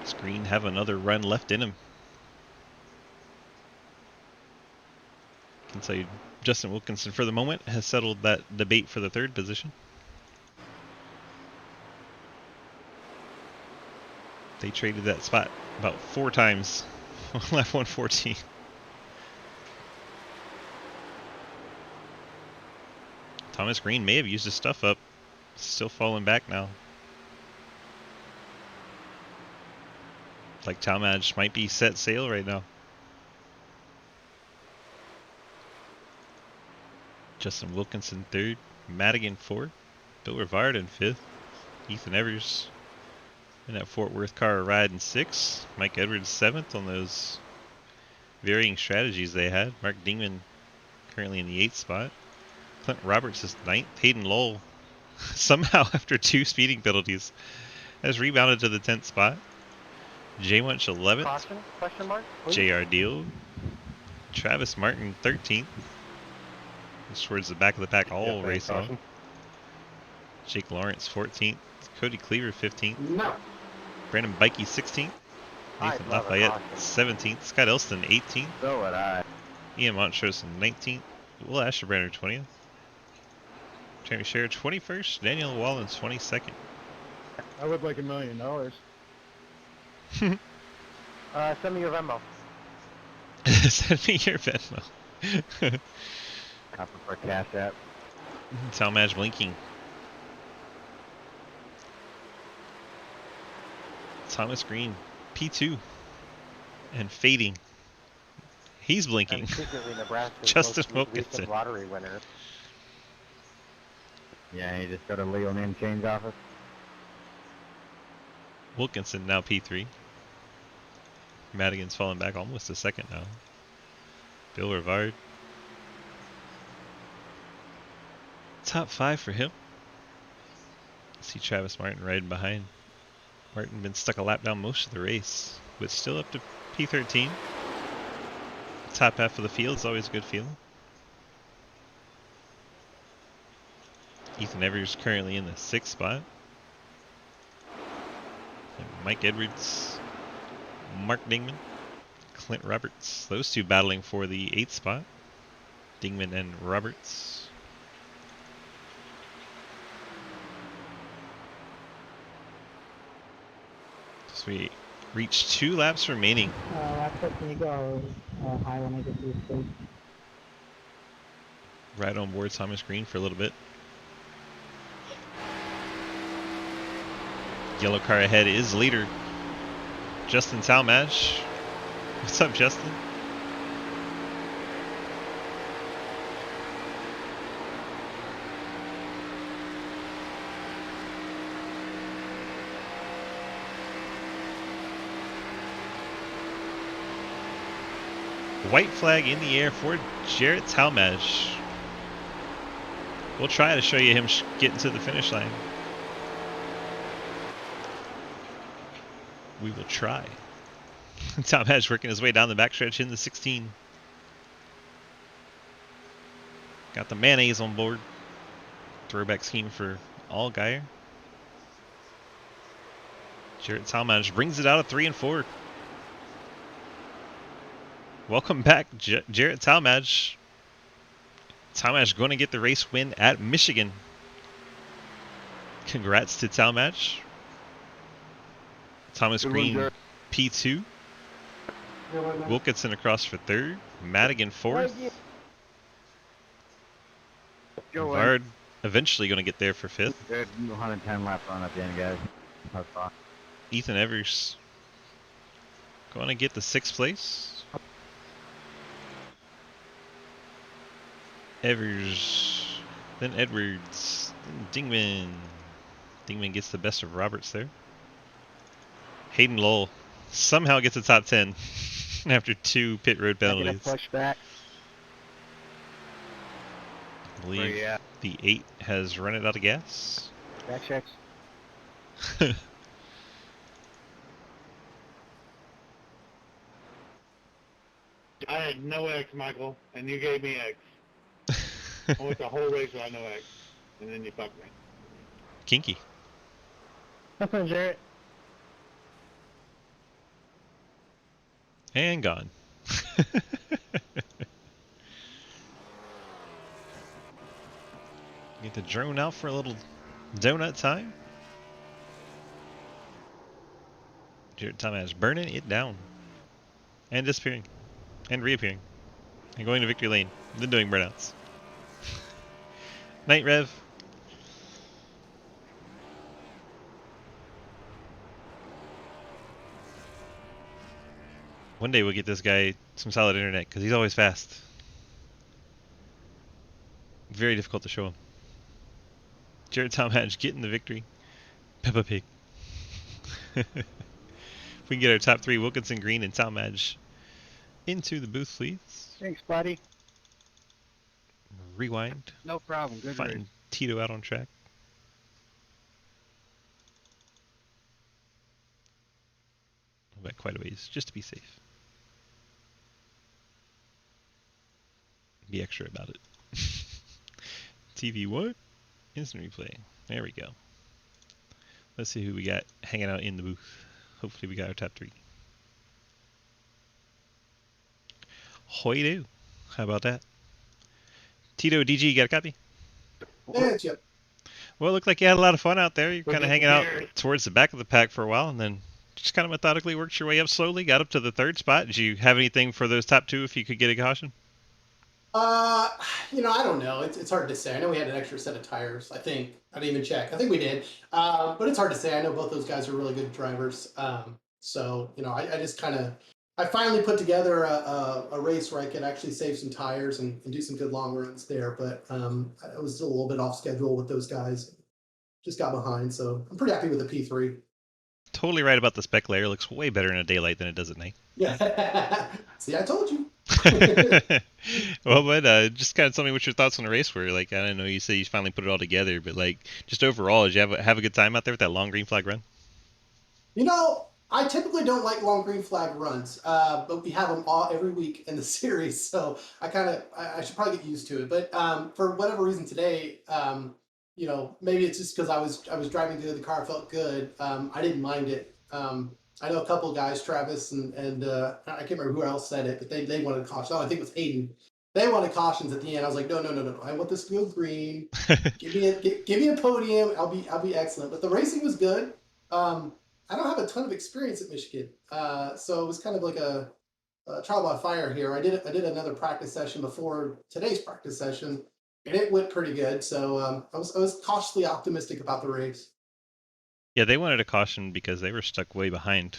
Does Green have another run left in him? I can tell you Justin Wilkinson for the moment has settled that debate for the 3rd position. They traded that spot about 4 times on lap 114. Thomas Green may have used his stuff up. Still falling back now. Like Talmadge might be set sail right now. Justin Wilkinson 3rd, Madigan 4th, Bill Rivard in 5th, Ethan Evers in that Fort Worth car riding 6th, Mike Edwards 7th on those varying strategies they had. Mark Dingman currently in the 8th spot. Clint Roberts is 9th. Hayden Lowell somehow after 2 speeding penalties has rebounded to the 10th spot. Jay Munch 11th. Caution? Question mark? Please? JR Deal. Travis Martin 13th. Just towards the back of the pack all race on. Jake Lawrence 14th. Cody Cleaver 15th. No. Brandon Bikey 16th. Nathan Lafayette 17th. Scott Elston 18th. So would I. Ian Montrose 19th. Will Asherbranner 20th. Terry Sher 21st. Daniel Wallens 22nd. I would like $1 million. Send me your Venmo. Send me your Venmo. I prefer Cash App. Talmadge blinking. Thomas Green, P2. And fading. He's blinking. And secretly Nebraska's Justin most Wilkinson. recent lottery winner. Yeah, you just go to Leo Name Change Office. Wilkinson now P3. Madigan's falling back almost a second now. Bill Rivard. Top 5 for him. See Travis Martin riding behind. Martin been stuck a lap down most of the race, but still up to P13. Top half of the field is always a good feeling. Ethan Evers currently in the 6th spot. And Mike Edwards, Mark Dingman, Clint Roberts. Those two battling for the 8th spot. Dingman and Roberts. So we reach 2 laps remaining. Last foot, can you go high when I get to the stage? Right on board Thomas Green for a little bit. Yellow car ahead is leader. Justin Talmadge. What's up, Justin? White flag in the air for Jarrett Talmadge. We'll try to show you him getting to the finish line. We will try. Talmadge working his way down the backstretch in the 16. Got the mayonnaise on board. Throwback scheme for Allgaier. Jarrett Talmadge brings it out of 3 and 4. Welcome back, Jarrett Talmadge. Talmadge going to get the race win at Michigan. Congrats to Talmadge. Thomas Green, P2. Wilkinson across for 3rd. Madigan 4th. Vard eventually going to get there for 5th. Good 110 lap run at the end, guys. That's fine. Ethan Evers going to get the 6th place. Evers, then Edwards, then Dingman. Dingman gets the best of Roberts there. Hayden Lowell somehow gets a top 10 after 2 pit road penalties. Push back. I believe the 8 has run it out of gas. Back checks. I had no X, Michael, and you gave me X. I went the whole race without no X, and then you fucked me. Kinky. Nothing, Jarrett. And gone. Get the drone out for a little donut time. Jarrett Talmadge burning it down. And disappearing. And reappearing. And going to victory lane. Then doing burnouts. Night Rev. One day we'll get this guy some solid internet because he's always fast. Very difficult to show him. Jarrett Talmadge getting the victory. Peppa Pig. If we can get our top 3, Wilkinson, Green, and Talmadge into the booth, please. Thanks, buddy. Rewind. No problem. Good race. Find Tito out on track. Went quite a ways, just to be safe. Be extra about it. TV what? Instant replay. There we go. Let's see who we got hanging out in the booth. Hopefully we got our top 3. Hoy-do. How about that? Tito, DG, you got a copy? Yeah, Chip. Well, it looked like you had a lot of fun out there. You're kind of hanging out towards the back of the pack for a while, and then just kind of methodically worked your way up slowly, got up to the 3rd spot. Did you have anything for those top 2 if you could get a caution? I don't know. It's hard to say. I know we had an extra set of tires. I think I didn't even check. I think we did. But it's hard to say. I know both those guys are really good drivers. So I just I finally put together a race where I could actually save some tires and do some good long runs there. But I was still a little bit off schedule with those guys. Just got behind, so I'm pretty happy with the P3. Totally right about the spec layer. Looks way better in a daylight than it does at night. Yeah. See, I told you. Well, but just kind of tell me what your thoughts on the race were. Like, I don't know, you say you finally put it all together, but like, just overall, did you have a good time out there with that long green flag run? I typically don't like long green flag runs, but we have them every week in the series, so I should probably get used to it. But for whatever reason today, maybe it's just because I was driving good, the car felt good. I didn't mind it. I know a couple of guys, Travis and I can't remember who else said it, but they wanted caution. Oh, I think it was Hayden. They wanted cautions at the end. I was like, no. I want this to go green. Give me a podium. I'll be excellent. But the racing was good. I don't have a ton of experience at Michigan, so it was kind of like a trial by fire here. I did another practice session before today's practice session, and it went pretty good. So I was cautiously optimistic about the race. Yeah, they wanted a caution because they were stuck way behind.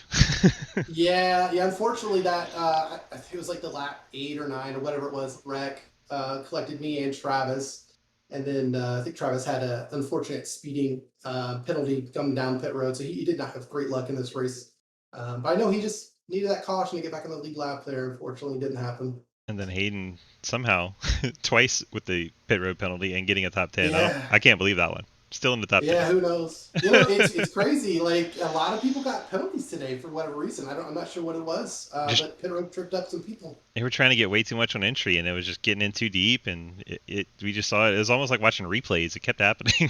Yeah, yeah. Unfortunately, that I think it was like the lap 8 or 9 or whatever it was. Wreck collected me and Travis, and then I think Travis had an unfortunate speeding penalty coming down pit road, so he did not have great luck in this race. But I know he just needed that caution to get back in the lead lap there. Unfortunately, it didn't happen. And then Hayden somehow twice with the pit road penalty and getting a top 10. Yeah, I can't believe that one. Still in the top yeah. 10. Who knows? It's crazy. Like a lot of people got penalties today for whatever reason. I'm not sure what it was, Just but pit road tripped up some people. they were trying to get way too much on entry, and it was just getting in too deep, and we just saw it. It was almost like watching replays. It kept happening.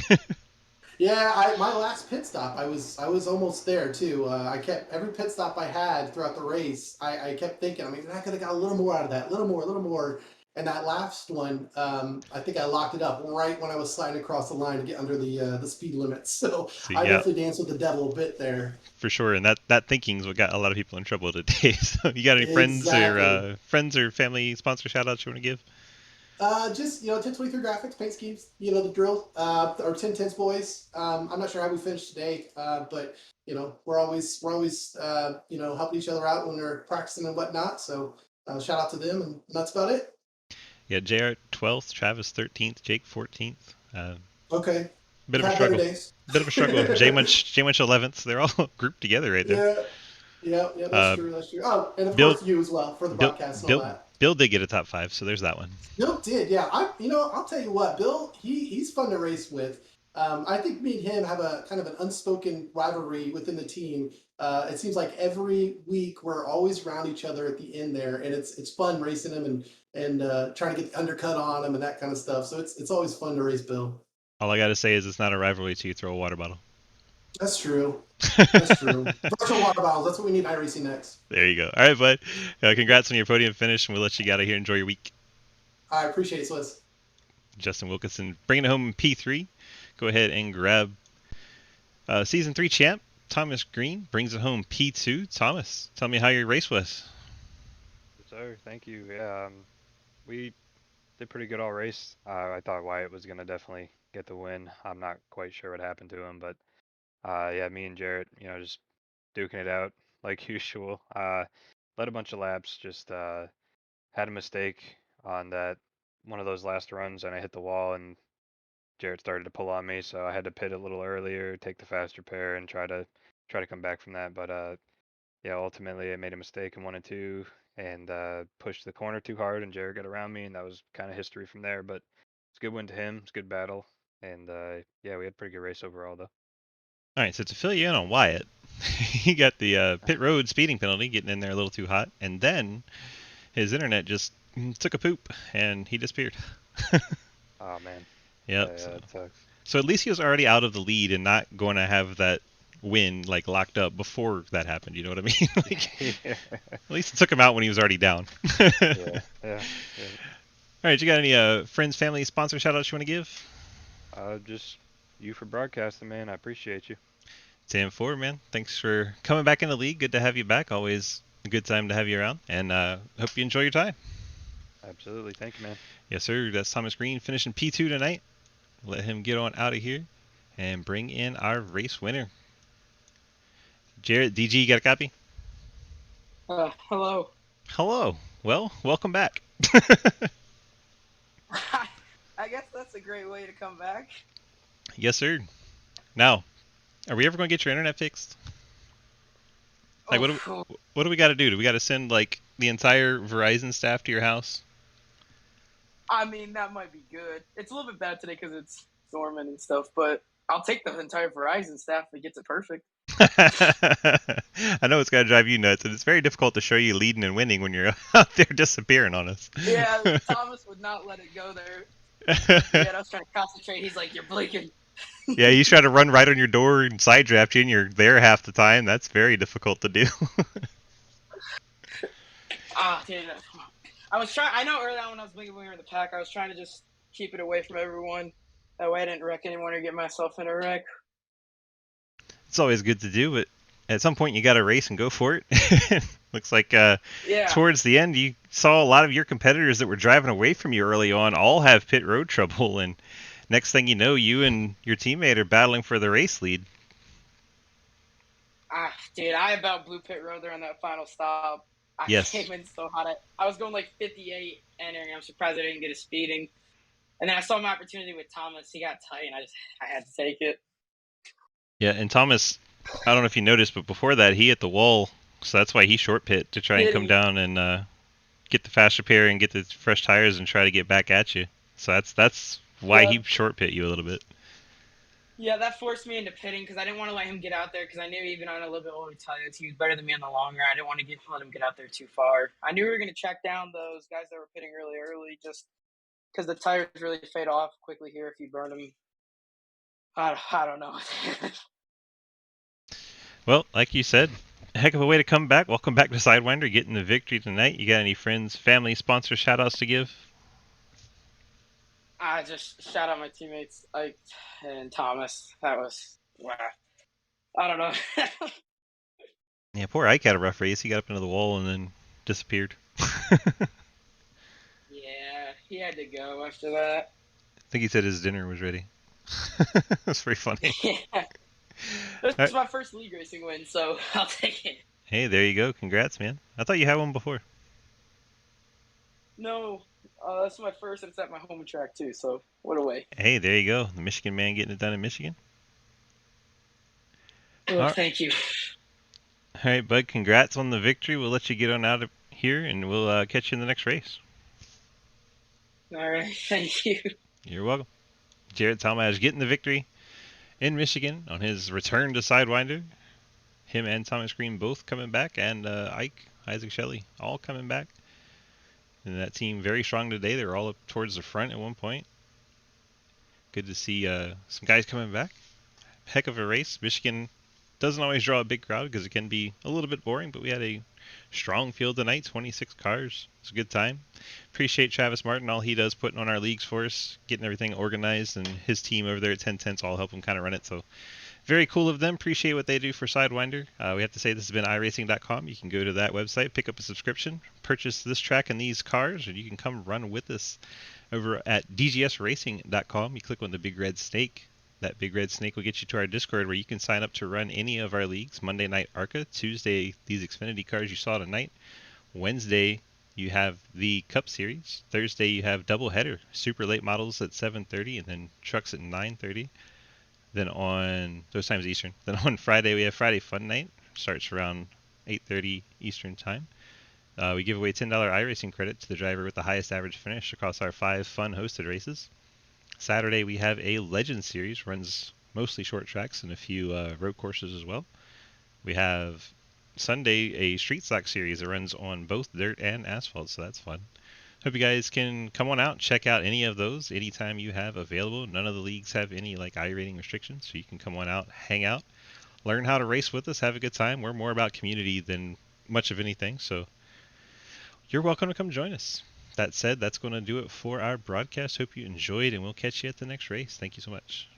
Yeah, my last pit stop, I was almost there too. I kept every pit stop I had throughout the race. I kept thinking, I mean, I could have got a little more out of that, a little more. And that last one, I think I locked it up right when I was sliding across the line to get under the speed limit. So So I yeah, definitely danced with the devil a bit there. for sure. And that thinking is what got a lot of people in trouble today. So you got any Exactly. friends or family sponsor shout outs you want to give? Just 1023 graphics, paint schemes, the drill. Our 1010s boys. I'm not sure how we finished today, but we're always helping each other out when they're practicing and whatnot. So shout out to them, and that's about it. Yeah, JR 12th, Travis 13th, Jake 14th. Okay, Bit we've of a had better struggle. days. Bit of a struggle. J Munch 11th. They're all grouped together right there. Yeah, yeah, that's Uh, true, that's true. Oh, and of Bill course you as well for the Bill broadcast and all Bill that. Bill did get a top 5, so there's that one. Bill did, yeah. I'll tell you what, Bill, he's fun to race with. I think me and him have a kind of an unspoken rivalry within the team. It seems like every week we're always around each other at the end there, and it's fun racing him and trying to get the undercut on him and that kind of stuff. So it's always fun to race Bill. All I gotta say is it's not a rivalry till you throw a water bottle. That's true. That's true. Virtual water bottles. That's what we need iRacing next. There you go. All right, bud. Congrats on your podium finish, and we'll let you get out of here. Enjoy your week. I appreciate it, Swiss. Justin Wilkinson bringing it home in P3. Go ahead and grab Season 3 champ Thomas Green brings it home P2. Thomas, tell me how your race was. Yes, sir. Thank you. Yeah, we did pretty good all race. I thought Wyatt was gonna definitely get the win. I'm not quite sure what happened to him, but yeah, me and Jarrett, just duking it out like usual. Led a bunch of laps, just had a mistake on that one of those last runs, and I hit the wall, and Jarrett started to pull on me, so I had to pit a little earlier, take the faster pair, and try to come back from that. But yeah, ultimately I made a mistake in 1 and 2 and pushed the corner too hard, and Jared got around me, and that was kind of history from there. But it's a good win to him. It's a good battle, and yeah, we had a pretty good race overall, though. All right, so to fill you in on Wyatt, he got the pit road speeding penalty, getting in there a little too hot, and then his internet just took a poop and he disappeared. Oh man. Yep. Yeah, that sucks. So at least he was already out of the lead and not going to have that win like locked up before that happened. You know what I mean? Like, Yeah. at least it took him out when he was already down. Yeah. All right, you got any friends, family, sponsor shout outs you want to give? Just you for broadcasting, man. I appreciate you. Sam Ford, man. Thanks for coming back in the league. Good to have you back. Always a good time to have you around. And hope you enjoy your time. Absolutely. Thank you, man. Yes, sir. That's Thomas Green finishing P2 tonight. Let him get on out of here and bring in our race winner. Jarrett, DG, you got a copy? Hello. Hello. Well, welcome back. I guess that's a great way to come back. Yes, sir. Now, are we ever going to get your internet fixed? Like, what do we got to do? Do we got to send, like, the entire Verizon staff to your house? I mean, that might be good. It's a little bit bad today because it's storming and stuff, but I'll take the entire Verizon staff that gets it perfect. I know it's got to drive you nuts, and it's very difficult to show you leading and winning when you're out there disappearing on us. Yeah, Thomas would not let it go there. Yeah, I was trying to concentrate. He's like, "You're blinking." Yeah, you try to run right on your door and side draft you, and you're there half the time. That's very difficult to do. Dude, I was trying. I know early on when I was blinking when we were in the pack, I was trying to just keep it away from everyone. That way, I didn't wreck anyone or get myself in a wreck. It's always good to do, but at some point you got to race and go for it. Looks like Yeah. towards the end you saw a lot of your competitors that were driving away from you early on all have pit road trouble, and next thing you know, you and your teammate are battling for the race lead. Dude, I about blew pit road there on that final stop. I Yes. came in so hot. I was going like 58 entering. I'm surprised I didn't get a speeding. And then I saw my opportunity with Thomas. He got tight, and I had to take it. Yeah, and Thomas, I don't know if you noticed, but before that he hit the wall, so that's why he short pit to try and come down and get the fast repair and get the fresh tires and try to get back at you. So that's why he short pit you a little bit. Yeah, that forced me into pitting because I didn't want to let him get out there because I knew even on a little bit older tires, he was better than me in the long run. I didn't want to let him get out there too far. I knew we were going to check down those guys that were pitting really early just because the tires really fade off quickly here if you burn them. I don't know. Well, like you said, heck of a way to come back. Welcome back to Sidewinder, getting the victory tonight. You got any friends, family, sponsor shout-outs to give? I just shout out my teammates, Ike and Thomas. That was, wow. I don't know. Yeah, poor Ike had a rough race. He got up into the wall and then disappeared. Yeah, he had to go after that. I think he said his dinner was ready. That's pretty funny. Yeah. This is my first league racing win, so I'll take it. Hey, there you go. Congrats, man. I thought you had one before. No, that's my first, and it's at my home track too. So what a way! Hey, there you go. The Michigan man getting it done in Michigan. Oh, thank you. All right, bud. Congrats on the victory. We'll let you get on out of here, and we'll catch you in the next race. All right, thank you. You're welcome. Jared Talmadge getting the victory in Michigan on his return to Sidewinder. Him and Thomas Green both coming back, and Isaac Shelley, all coming back. And that team very strong today. They were all up towards the front at one point. Good to see some guys coming back. Heck of a race. Michigan doesn't always draw a big crowd because it can be a little bit boring, but we had a strong field tonight, 26 cars. It's a good time. Appreciate Travis Martin, all he does putting on our leagues for us, getting everything organized, and his team over there at 1010's all help him kind of run it. So very cool of them. Appreciate what they do for Sidewinder. We have to say this has been iRacing.com. You can go to that website, pick up a subscription, purchase this track and these cars, and you can come run with us over at dgsracing.com. You click on the big red snake. That big red snake will get you to our Discord where you can sign up to run any of our leagues. Monday night ARCA, Tuesday these Xfinity cars you saw tonight. Wednesday you have the Cup Series. Thursday you have doubleheader, super late models at 7:30 and then trucks at 9:30. Then on those times Eastern. Then on Friday we have Friday Fun Night. Starts around 8:30 Eastern time. We give away $10 iRacing credit to the driver with the highest average finish across our 5 fun hosted races. Saturday we have a Legend Series, runs mostly short tracks and a few road courses as well. We have Sunday a Street Stock Series that runs on both dirt and asphalt, so that's fun. Hope you guys can come on out, check out any of those anytime you have available. None of the leagues have any like iRating restrictions, so you can come on out, hang out, learn how to race with us, have a good time. We're more about community than much of anything, so you're welcome to come join us. That said, that's going to do it for our broadcast. Hope you enjoyed, and we'll catch you at the next race. Thank you so much.